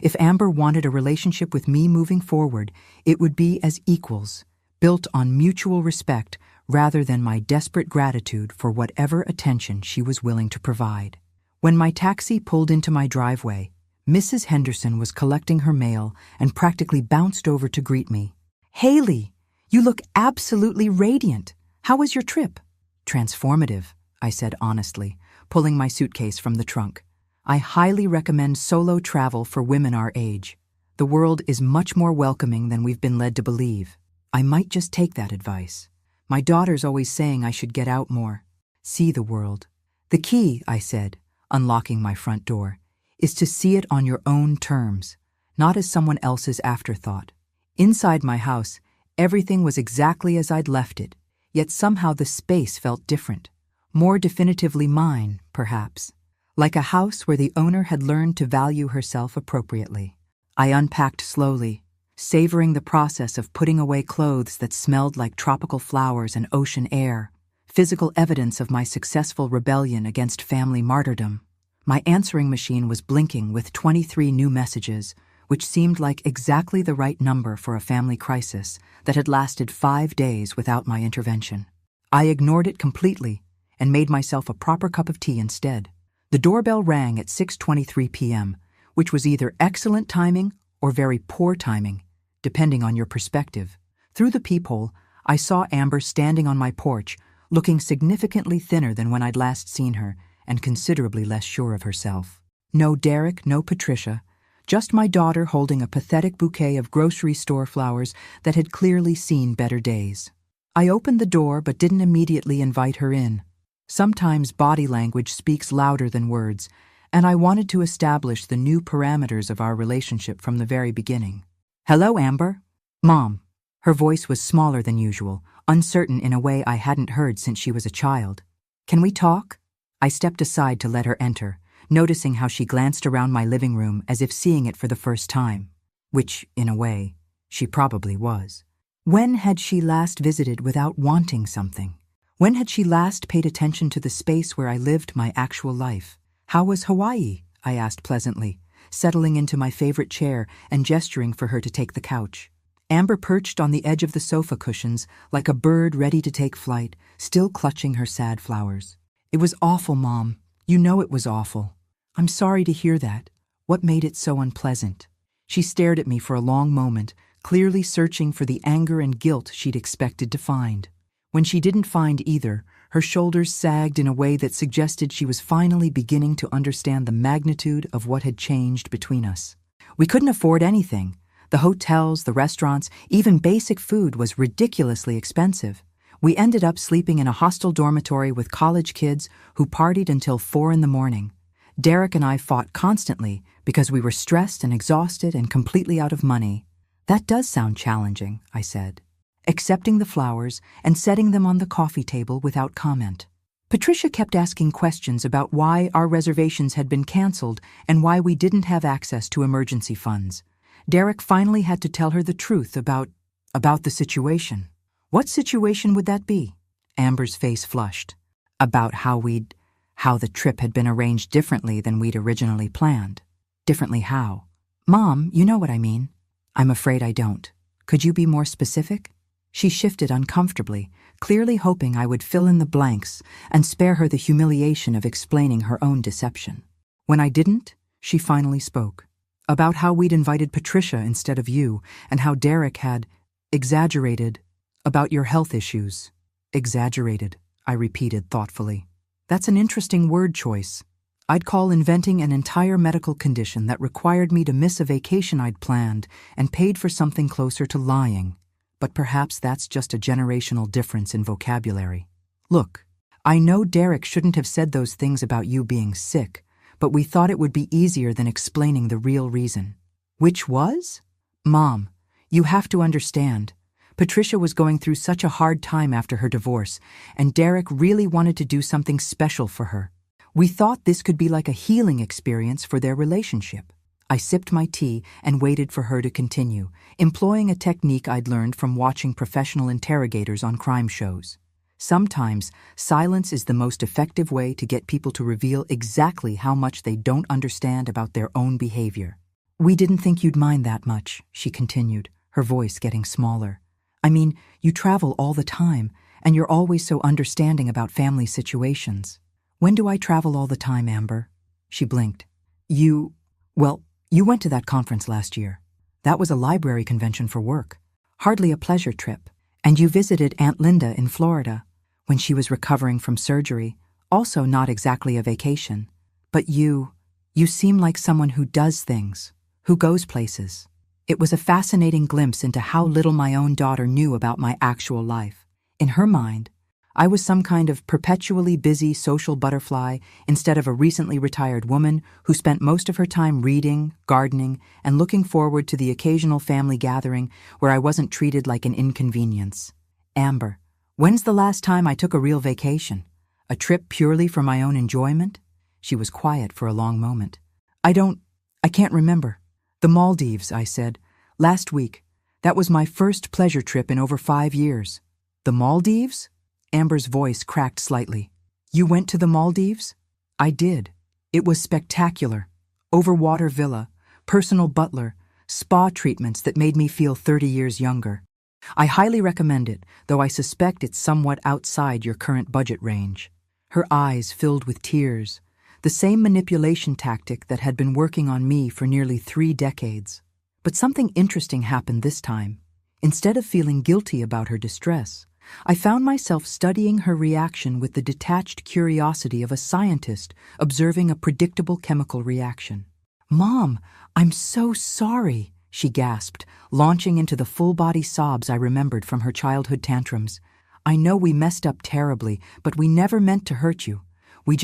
If Amber wanted a relationship with me moving forward, it would be as equals, built on mutual respect rather than my desperate gratitude for whatever attention she was willing to provide. When my taxi pulled into my driveway, Mrs. Henderson was collecting her mail and practically bounced over to greet me. "Haley, you look absolutely radiant. How was your trip?" "Transformative," I said honestly, pulling my suitcase from the trunk. "I highly recommend solo travel for women our age. The world is much more welcoming than we've been led to believe. I might just take that advice. My daughter's always saying I should get out more, see the world. The key," I said, unlocking my front door, "is to see it on your own terms, not as someone else's afterthought." Inside my house, everything was exactly as I'd left it, yet somehow the space felt different. More definitively mine, perhaps. Like a house where the owner had learned to value herself appropriately. I unpacked slowly, savoring the process of putting away clothes that smelled like tropical flowers and ocean air, physical evidence of my successful rebellion against family martyrdom. My answering machine was blinking with 23 new messages, which seemed like exactly the right number for a family crisis that had lasted 5 days without my intervention. I ignored it completely and made myself a proper cup of tea instead. The doorbell rang at 6:23 p.m., which was either excellent timing or very poor timing, depending on your perspective. Through the peephole, I saw Amber standing on my porch, looking significantly thinner than when I'd last seen her, and considerably less sure of herself. No Derek, no Patricia, just my daughter holding a pathetic bouquet of grocery store flowers that had clearly seen better days. I opened the door but didn't immediately invite her in. Sometimes body language speaks louder than words, and I wanted to establish the new parameters of our relationship from the very beginning. Hello, Amber? Mom. Her voice was smaller than usual, uncertain in a way I hadn't heard since she was a child. Can we talk? I stepped aside to let her enter, noticing how she glanced around my living room as if seeing it for the first time. Which, in a way, she probably was. When had she last visited without wanting something? When had she last paid attention to the space where I lived my actual life? How was Hawaii? I asked pleasantly, settling into my favorite chair and gesturing for her to take the couch. Amber perched on the edge of the sofa cushions like a bird ready to take flight, still clutching her sad flowers. It was awful, Mom. You know it was awful. I'm sorry to hear that. What made it so unpleasant? She stared at me for a long moment, clearly searching for the anger and guilt she'd expected to find. When she didn't find either, her shoulders sagged in a way that suggested she was finally beginning to understand the magnitude of what had changed between us. We couldn't afford anything. The hotels, the restaurants, even basic food was ridiculously expensive. We ended up sleeping in a hostel dormitory with college kids who partied until 4 in the morning. Derek and I fought constantly because we were stressed and exhausted and completely out of money. That does sound challenging, I said, accepting the flowers and setting them on the coffee table without comment. Patricia kept asking questions about why our reservations had been canceled and why we didn't have access to emergency funds. Derek finally had to tell her the truth about the situation. What situation would that be? Amber's face flushed. About how the trip had been arranged differently than we'd originally planned. Differently how? Mom, you know what I mean. I'm afraid I don't. Could you be more specific? She shifted uncomfortably, clearly hoping I would fill in the blanks and spare her the humiliation of explaining her own deception. When I didn't, she finally spoke. About how we'd invited Patricia instead of you, and how Derek had exaggerated about your health issues. Exaggerated, I repeated thoughtfully. That's an interesting word choice. I'd call inventing an entire medical condition that required me to miss a vacation I'd planned and paid for something closer to lying. But perhaps that's just a generational difference in vocabulary. Look, I know Derek shouldn't have said those things about you being sick, but we thought it would be easier than explaining the real reason. Which was? Mom, you have to understand. Patricia was going through such a hard time after her divorce, and Derek really wanted to do something special for her. We thought this could be like a healing experience for their relationship. I sipped my tea and waited for her to continue, employing a technique I'd learned from watching professional interrogators on crime shows. Sometimes, silence is the most effective way to get people to reveal exactly how much they don't understand about their own behavior. We didn't think you'd mind that much, she continued, her voice getting smaller. I mean, you travel all the time, and you're always so understanding about family situations. When do I travel all the time, Amber? She blinked. You went to that conference last year. That was a library convention for work. Hardly a pleasure trip. And you visited Aunt Linda in Florida when she was recovering from surgery. Also not exactly a vacation. But you seem like someone who does things, who goes places. It was a fascinating glimpse into how little my own daughter knew about my actual life. In her mind, I was some kind of perpetually busy social butterfly instead of a recently retired woman who spent most of her time reading, gardening, and looking forward to the occasional family gathering where I wasn't treated like an inconvenience. Amber, when's the last time I took a real vacation? A trip purely for my own enjoyment? She was quiet for a long moment. I can't remember. The Maldives, I said. Last week. That was my first pleasure trip in over 5 years. The Maldives? Amber's voice cracked slightly. You went to the Maldives? I did. It was spectacular. Overwater villa, personal butler, spa treatments that made me feel 30 years younger. I highly recommend it, though I suspect it's somewhat outside your current budget range. Her eyes filled with tears, the same manipulation tactic that had been working on me for nearly 3 decades. But something interesting happened this time. Instead of feeling guilty about her distress, I found myself studying her reaction with the detached curiosity of a scientist observing a predictable chemical reaction. Mom, I'm so sorry, she gasped, launching into the full-body sobs I remembered from her childhood tantrums. I know we messed up terribly, but we never meant to hurt you. We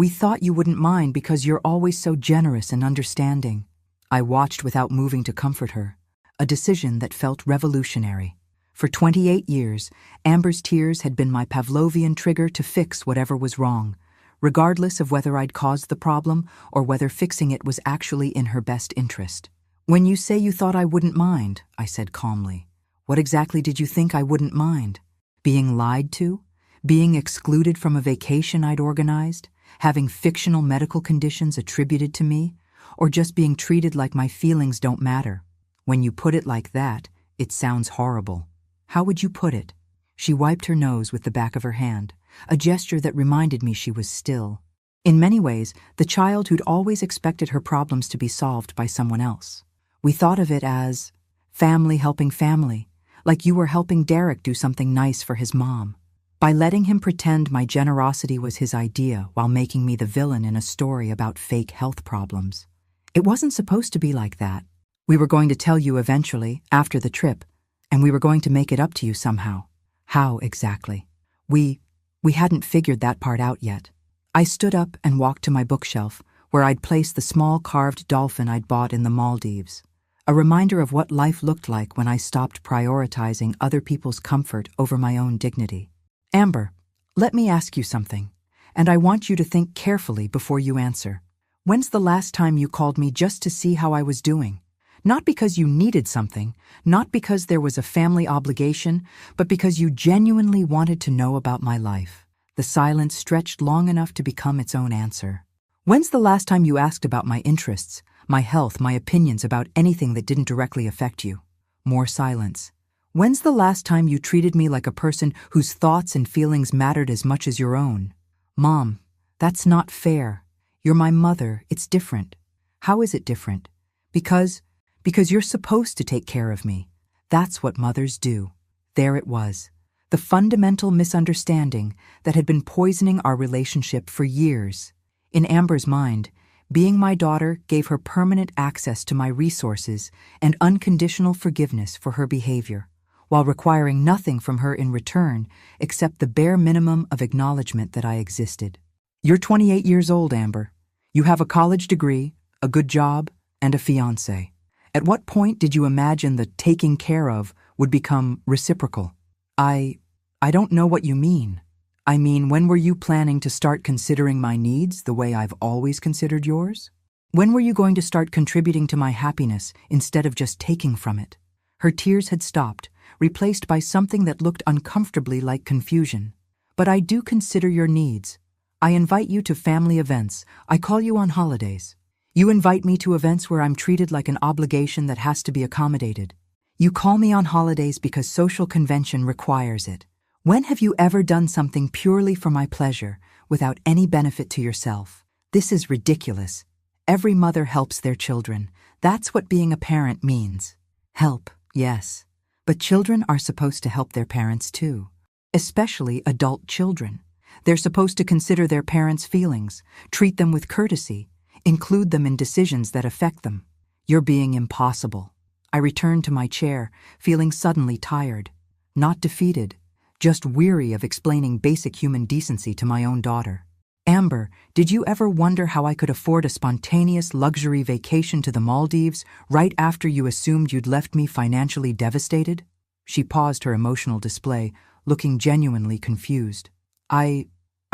thought you wouldn't mind because you're always so generous and understanding. I watched without moving to comfort her, a decision that felt revolutionary. For 28 years, Amber's tears had been my Pavlovian trigger to fix whatever was wrong, regardless of whether I'd caused the problem or whether fixing it was actually in her best interest. "When you say you thought I wouldn't mind," I said calmly, "what exactly did you think I wouldn't mind? Being lied to? Being excluded from a vacation I'd organized? Having fictional medical conditions attributed to me? Or just being treated like my feelings don't matter? When you put it like that, it sounds horrible. How would you put it?" She wiped her nose with the back of her hand, a gesture that reminded me she was still. In many ways, the child who'd always expected her problems to be solved by someone else. We thought of it as family helping family, like you were helping Derek do something nice for his mom. By letting him pretend my generosity was his idea while making me the villain in a story about fake health problems. It wasn't supposed to be like that. We were going to tell you eventually, after the trip, and we were going to make it up to you somehow. How exactly? We hadn't figured that part out yet. I stood up and walked to my bookshelf, where I'd placed the small carved dolphin I'd bought in the Maldives, a reminder of what life looked like when I stopped prioritizing other people's comfort over my own dignity. "Amber, let me ask you something, and I want you to think carefully before you answer. When's the last time you called me just to see how I was doing? Not because you needed something, not because there was a family obligation, but because you genuinely wanted to know about my life." The silence stretched long enough to become its own answer. "When's the last time you asked about my interests, my health, my opinions about anything that didn't directly affect you?" More silence. "When's the last time you treated me like a person whose thoughts and feelings mattered as much as your own?" "Mom, that's not fair. You're my mother. It's different." "How is it different?" Because you're supposed to take care of me. That's what mothers do." There it was, the fundamental misunderstanding that had been poisoning our relationship for years. In Amber's mind, being my daughter gave her permanent access to my resources and unconditional forgiveness for her behavior, while requiring nothing from her in return except the bare minimum of acknowledgement that I existed. "You're 28 years old, Amber. You have a college degree, a good job, and a fiancé. At what point did you imagine the taking care of would become reciprocal?" I don't know what you mean. I mean, when were you planning to start considering my needs the way I've always considered yours? When were you going to start contributing to my happiness instead of just taking from it?" Her tears had stopped, replaced by something that looked uncomfortably like confusion. "But I do consider your needs. I invite you to family events. I call you on holidays. You invite me to events where I'm treated like an obligation that has to be accommodated. You call me on holidays because social convention requires it. When have you ever done something purely for my pleasure, without any benefit to yourself? This is ridiculous. Every mother helps their children. That's what being a parent means. Help, yes. But children are supposed to help their parents too. Especially adult children. They're supposed to consider their parents' feelings, treat them with courtesy, include them in decisions that affect them. You're being impossible." I returned to my chair, feeling suddenly tired. Not defeated, just weary of explaining basic human decency to my own daughter. "Amber, did you ever wonder how I could afford a spontaneous luxury vacation to the Maldives right after you assumed you'd left me financially devastated?" She paused her emotional display, looking genuinely confused. I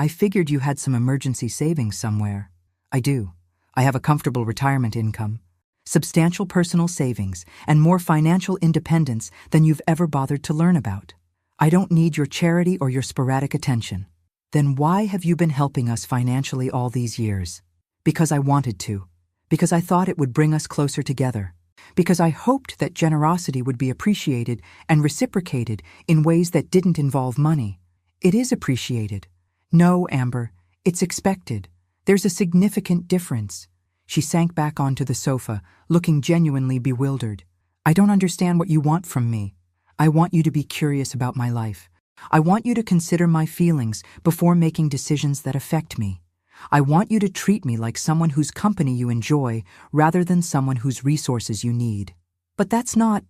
figured you had some emergency savings somewhere." "I do. I have a comfortable retirement income, substantial personal savings, and more financial independence than you've ever bothered to learn about. I don't need your charity or your sporadic attention." "Then why have you been helping us financially all these years?" "Because I wanted to. Because I thought it would bring us closer together. Because I hoped that generosity would be appreciated and reciprocated in ways that didn't involve money. It is appreciated." "No, Amber, it's expected. There's a significant difference." She sank back onto the sofa, looking genuinely bewildered. "I don't understand what you want from me. I want you to be curious about my life. I want you to consider my feelings before making decisions that affect me. I want you to treat me like someone whose company you enjoy rather than someone whose resources you need." "But that's not,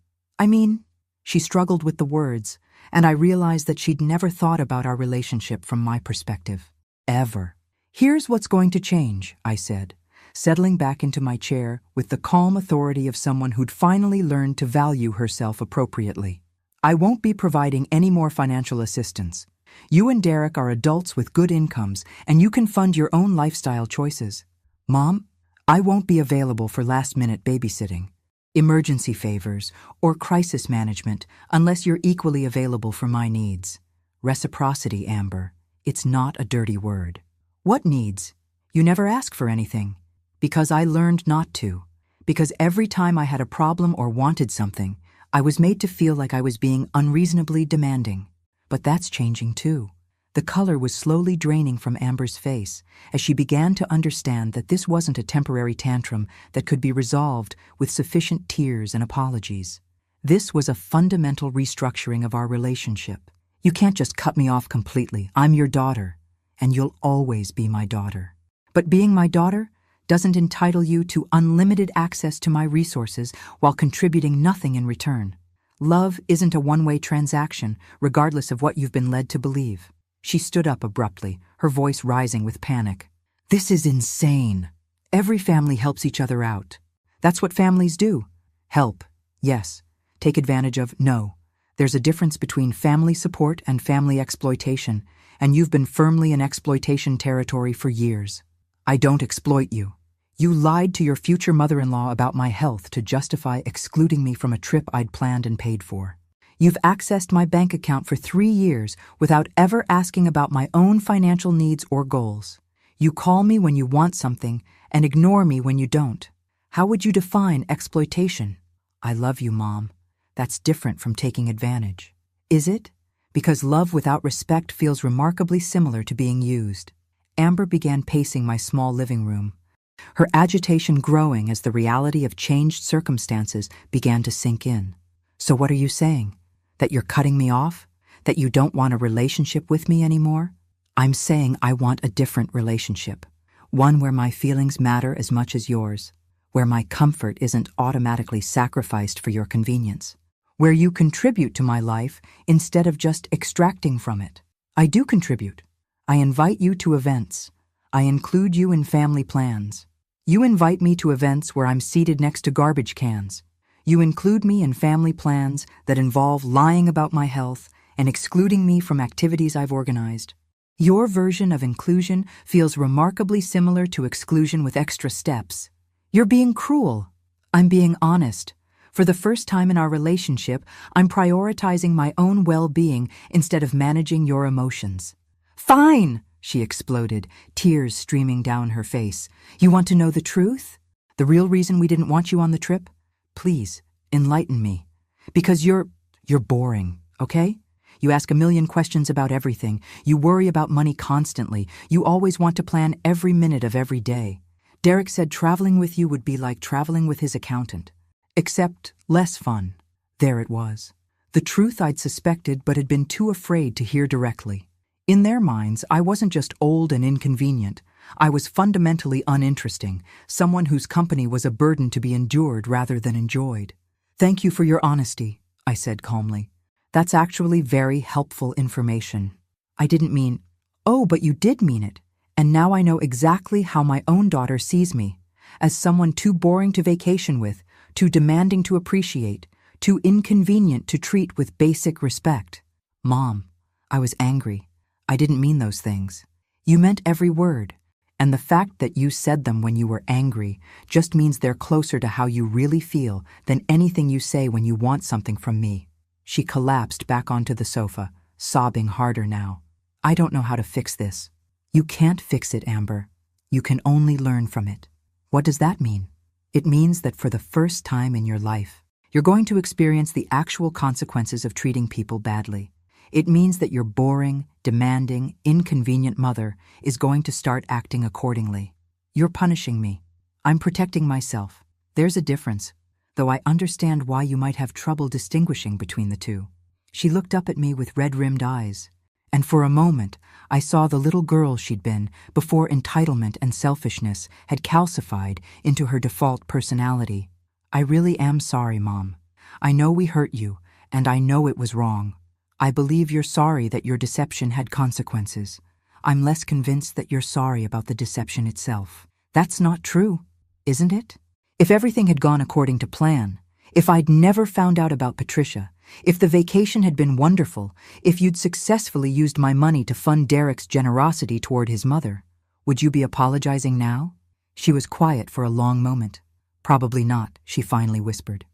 She struggled with the words, and I realized that she'd never thought about our relationship from my perspective. Ever. "Here's what's going to change," I said. settling back into my chair with the calm authority of someone who'd finally learned to value herself appropriately. I won't be providing any more financial assistance. You and Derek are adults with good incomes, and you can fund your own lifestyle choices. Mom, I won't be available for last-minute babysitting, emergency favors, or crisis management unless you're equally available for my needs. Reciprocity, Amber. It's not a dirty word. What needs? You never ask for anything. Because I learned not to. Because every time I had a problem or wanted something, I was made to feel like I was being unreasonably demanding. But that's changing too. The color was slowly draining from Amber's face as she began to understand that this wasn't a temporary tantrum that could be resolved with sufficient tears and apologies. This was a fundamental restructuring of our relationship. You can't just cut me off completely. I'm your daughter, and you'll always be my daughter. But being my daughter doesn't entitle you to unlimited access to my resources while contributing nothing in return. Love isn't a one-way transaction, regardless of what you've been led to believe. She stood up abruptly, her voice rising with panic. This is insane. Every family helps each other out. That's what families do. Help, yes. Take advantage of, no. There's a difference between family support and family exploitation, and you've been firmly in exploitation territory for years. I don't exploit you. You lied to your future mother-in-law about my health to justify excluding me from a trip I'd planned and paid for. You've accessed my bank account for 3 years without ever asking about my own financial needs or goals. You call me when you want something and ignore me when you don't. How would you define exploitation? I love you, Mom. That's different from taking advantage. Is it? Because love without respect feels remarkably similar to being used. Amber began pacing my small living room, her agitation growing as the reality of changed circumstances began to sink in. So what are you saying? That you're cutting me off? That you don't want a relationship with me anymore? I'm saying I want a different relationship. One where my feelings matter as much as yours. Where my comfort isn't automatically sacrificed for your convenience. Where you contribute to my life instead of just extracting from it. I do contribute. I invite you to events. I include you in family plans. You invite me to events where I'm seated next to garbage cans. You include me in family plans that involve lying about my health and excluding me from activities I've organized. Your version of inclusion feels remarkably similar to exclusion with extra steps. You're being cruel. I'm being honest. For the first time in our relationship, I'm prioritizing my own well-being instead of managing your emotions. Fine, she exploded, tears streaming down her face. You want to know the truth? The real reason we didn't want you on the trip? Please, enlighten me. Because you're boring, okay? You ask a million questions about everything. You worry about money constantly. You always want to plan every minute of every day. Derek said traveling with you would be like traveling with his accountant. Except less fun. There it was. The truth I'd suspected but had been too afraid to hear directly. In their minds, I wasn't just old and inconvenient. I was fundamentally uninteresting, someone whose company was a burden to be endured rather than enjoyed. Thank you for your honesty, I said calmly. That's actually very helpful information. I didn't mean, oh, but you did mean it. And now I know exactly how my own daughter sees me, as someone too boring to vacation with, too demanding to appreciate, too inconvenient to treat with basic respect. Mom, I was angry. I didn't mean those things. You meant every word, and the fact that you said them when you were angry just means they're closer to how you really feel than anything you say when you want something from me. She collapsed back onto the sofa, sobbing harder now. I don't know how to fix this. You can't fix it, Amber. You can only learn from it. What does that mean? It means that for the first time in your life, you're going to experience the actual consequences of treating people badly. It means that your boring, demanding, inconvenient mother is going to start acting accordingly. You're punishing me. I'm protecting myself. There's a difference, though I understand why you might have trouble distinguishing between the two. She looked up at me with red-rimmed eyes, and for a moment I saw the little girl she'd been before entitlement and selfishness had calcified into her default personality. I really am sorry, Mom. I know we hurt you, and I know it was wrong. I believe you're sorry that your deception had consequences. I'm less convinced that you're sorry about the deception itself. That's not true, isn't it? If everything had gone according to plan, if I'd never found out about Patricia, if the vacation had been wonderful, if you'd successfully used my money to fund Derek's generosity toward his mother, would you be apologizing now? She was quiet for a long moment. Probably not, she finally whispered.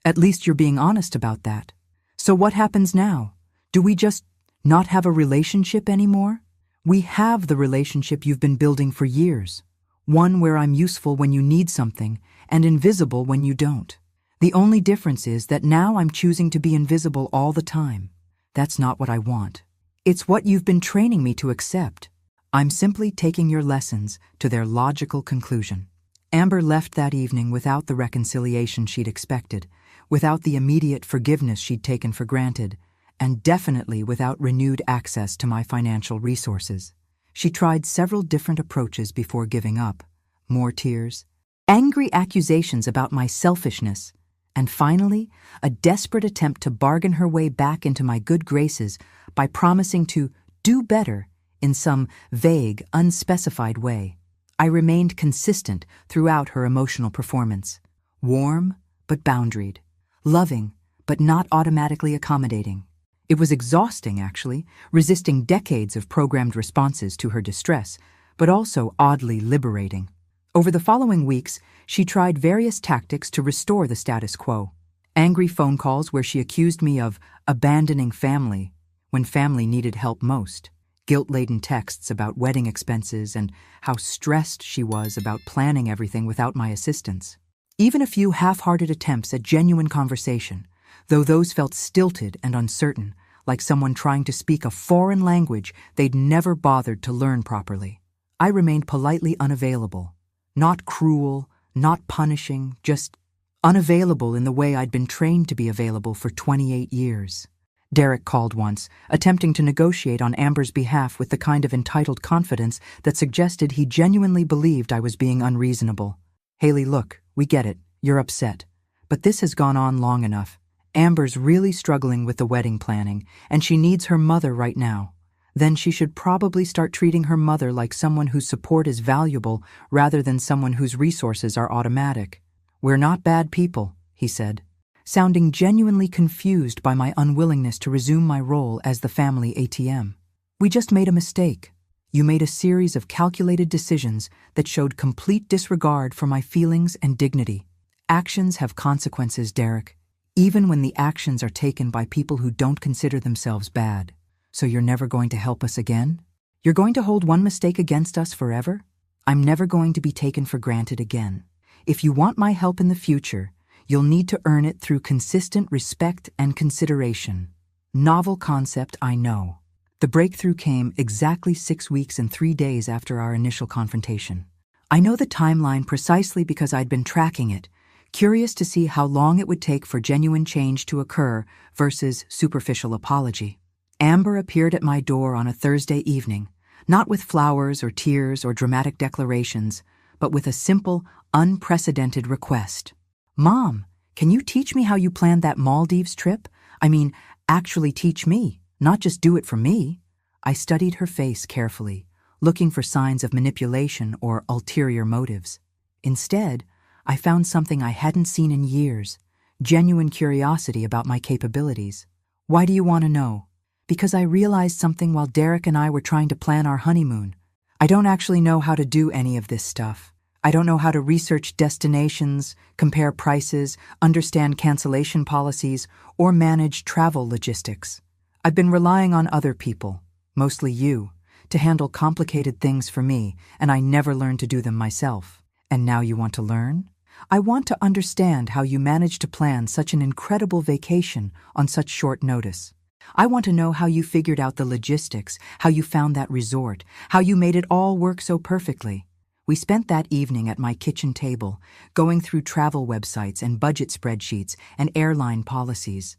At least you're being honest about that. So what happens now? Do we just not have a relationship anymore? We have the relationship you've been building for years. One where I'm useful when you need something and invisible when you don't. The only difference is that now I'm choosing to be invisible all the time. That's not what I want. It's what you've been training me to accept. I'm simply taking your lessons to their logical conclusion. Amber left that evening without the reconciliation she'd expected, without the immediate forgiveness she'd taken for granted, and definitely without renewed access to my financial resources. She tried several different approaches before giving up. More tears, angry accusations about my selfishness, and finally, a desperate attempt to bargain her way back into my good graces by promising to do better in some vague, unspecified way. I remained consistent throughout her emotional performance. Warm, but boundaried. Loving, but not automatically accommodating. It was exhausting, actually, resisting decades of programmed responses to her distress, but also oddly liberating. Over the following weeks, she tried various tactics to restore the status quo. Angry phone calls where she accused me of abandoning family when family needed help most. Guilt-laden texts about wedding expenses and how stressed she was about planning everything without my assistance. Even a few half-hearted attempts at genuine conversation, though those felt stilted and uncertain, like someone trying to speak a foreign language they'd never bothered to learn properly. I remained politely unavailable. Not cruel, not punishing, just unavailable in the way I'd been trained to be available for 28 years. Derek called once, attempting to negotiate on Amber's behalf with the kind of entitled confidence that suggested he genuinely believed I was being unreasonable. "Haley, look, we get it. You're upset. But this has gone on long enough. Amber's really struggling with the wedding planning, and she needs her mother right now. Then she should probably start treating her mother like someone whose support is valuable rather than someone whose resources are automatic. We're not bad people," he said, sounding genuinely confused by my unwillingness to resume my role as the family ATM. "We just made a mistake. You made a series of calculated decisions that showed complete disregard for my feelings and dignity. Actions have consequences, Derek, even when the actions are taken by people who don't consider themselves bad. So you're never going to help us again? You're going to hold one mistake against us forever? I'm never going to be taken for granted again. If you want my help in the future, you'll need to earn it through consistent respect and consideration." Novel concept, I know. The breakthrough came exactly 6 weeks and 3 days after our initial confrontation. I know the timeline precisely because I'd been tracking it, curious to see how long it would take for genuine change to occur versus superficial apology. Amber appeared at my door on a Thursday evening, not with flowers or tears or dramatic declarations, but with a simple, unprecedented request. "Mom, can you teach me how you planned that Maldives trip? I mean, actually teach me, not just do it for me." I studied her face carefully, looking for signs of manipulation or ulterior motives. Instead, I found something I hadn't seen in years, genuine curiosity about my capabilities. "Why do you want to know?" "Because I realized something while Derek and I were trying to plan our honeymoon. I don't actually know how to do any of this stuff. I don't know how to research destinations, compare prices, understand cancellation policies, or manage travel logistics. I've been relying on other people, mostly you, to handle complicated things for me, and I never learned to do them myself. And now you want to learn? I want to understand how you managed to plan such an incredible vacation on such short notice. I want to know how you figured out the logistics, how you found that resort, how you made it all work so perfectly." We spent that evening at my kitchen table, going through travel websites and budget spreadsheets and airline policies.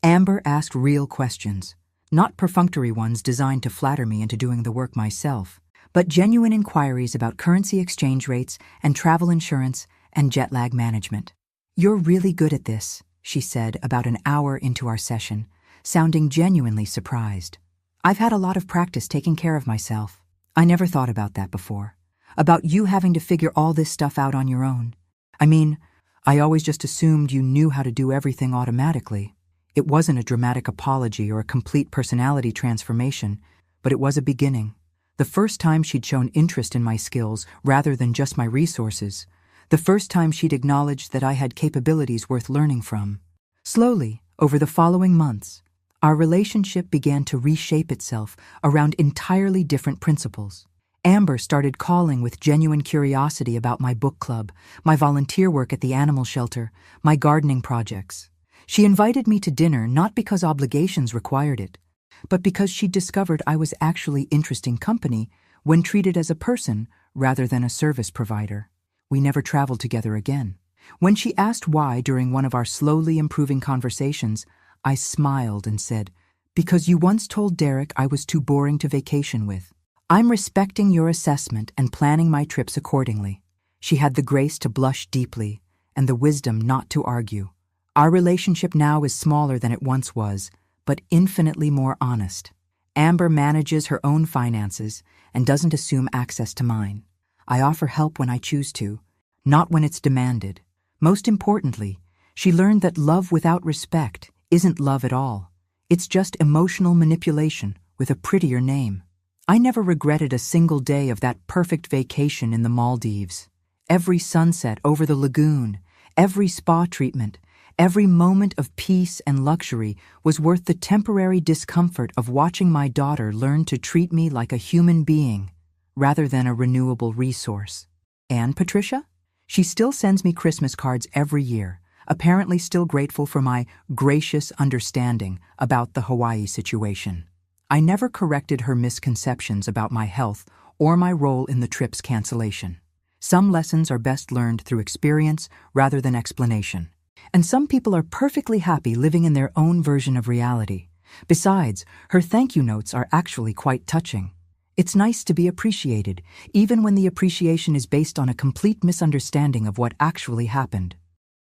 Amber asked real questions, not perfunctory ones designed to flatter me into doing the work myself, but genuine inquiries about currency exchange rates and travel insurance and jet lag management. "You're really good at this," she said about an hour into our session, sounding genuinely surprised. "I've had a lot of practice taking care of myself. I never thought about that before. about you having to figure all this stuff out on your own. I mean, I always just assumed you knew how to do everything automatically. It wasn't a dramatic apology or a complete personality transformation, but it was a beginning. The first time she'd shown interest in my skills rather than just my resources. The first time she'd acknowledged that I had capabilities worth learning from. Slowly, over the following months, our relationship began to reshape itself around entirely different principles. Amber started calling with genuine curiosity about my book club, my volunteer work at the animal shelter, my gardening projects. She invited me to dinner not because obligations required it, but because she discovered I was actually interesting company when treated as a person rather than a service provider. We never traveled together again. When she asked why during one of our slowly improving conversations, I smiled and said, "Because you once told Derek I was too boring to vacation with. I'm respecting your assessment and planning my trips accordingly." She had the grace to blush deeply and the wisdom not to argue. Our relationship now is smaller than it once was, but infinitely more honest. Amber manages her own finances and doesn't assume access to mine. I offer help when I choose to, not when it's demanded. Most importantly, she learned that love without respect isn't love at all. It's just emotional manipulation with a prettier name. I never regretted a single day of that perfect vacation in the Maldives. Every sunset over the lagoon, every spa treatment, every moment of peace and luxury was worth the temporary discomfort of watching my daughter learn to treat me like a human being rather than a renewable resource. And Patricia? She still sends me Christmas cards every year, apparently still grateful for my gracious understanding about the Hawaii situation. I never corrected her misconceptions about my health or my role in the trip's cancellation. Some lessons are best learned through experience rather than explanation. And some people are perfectly happy living in their own version of reality. Besides, her thank you notes are actually quite touching. It's nice to be appreciated, even when the appreciation is based on a complete misunderstanding of what actually happened.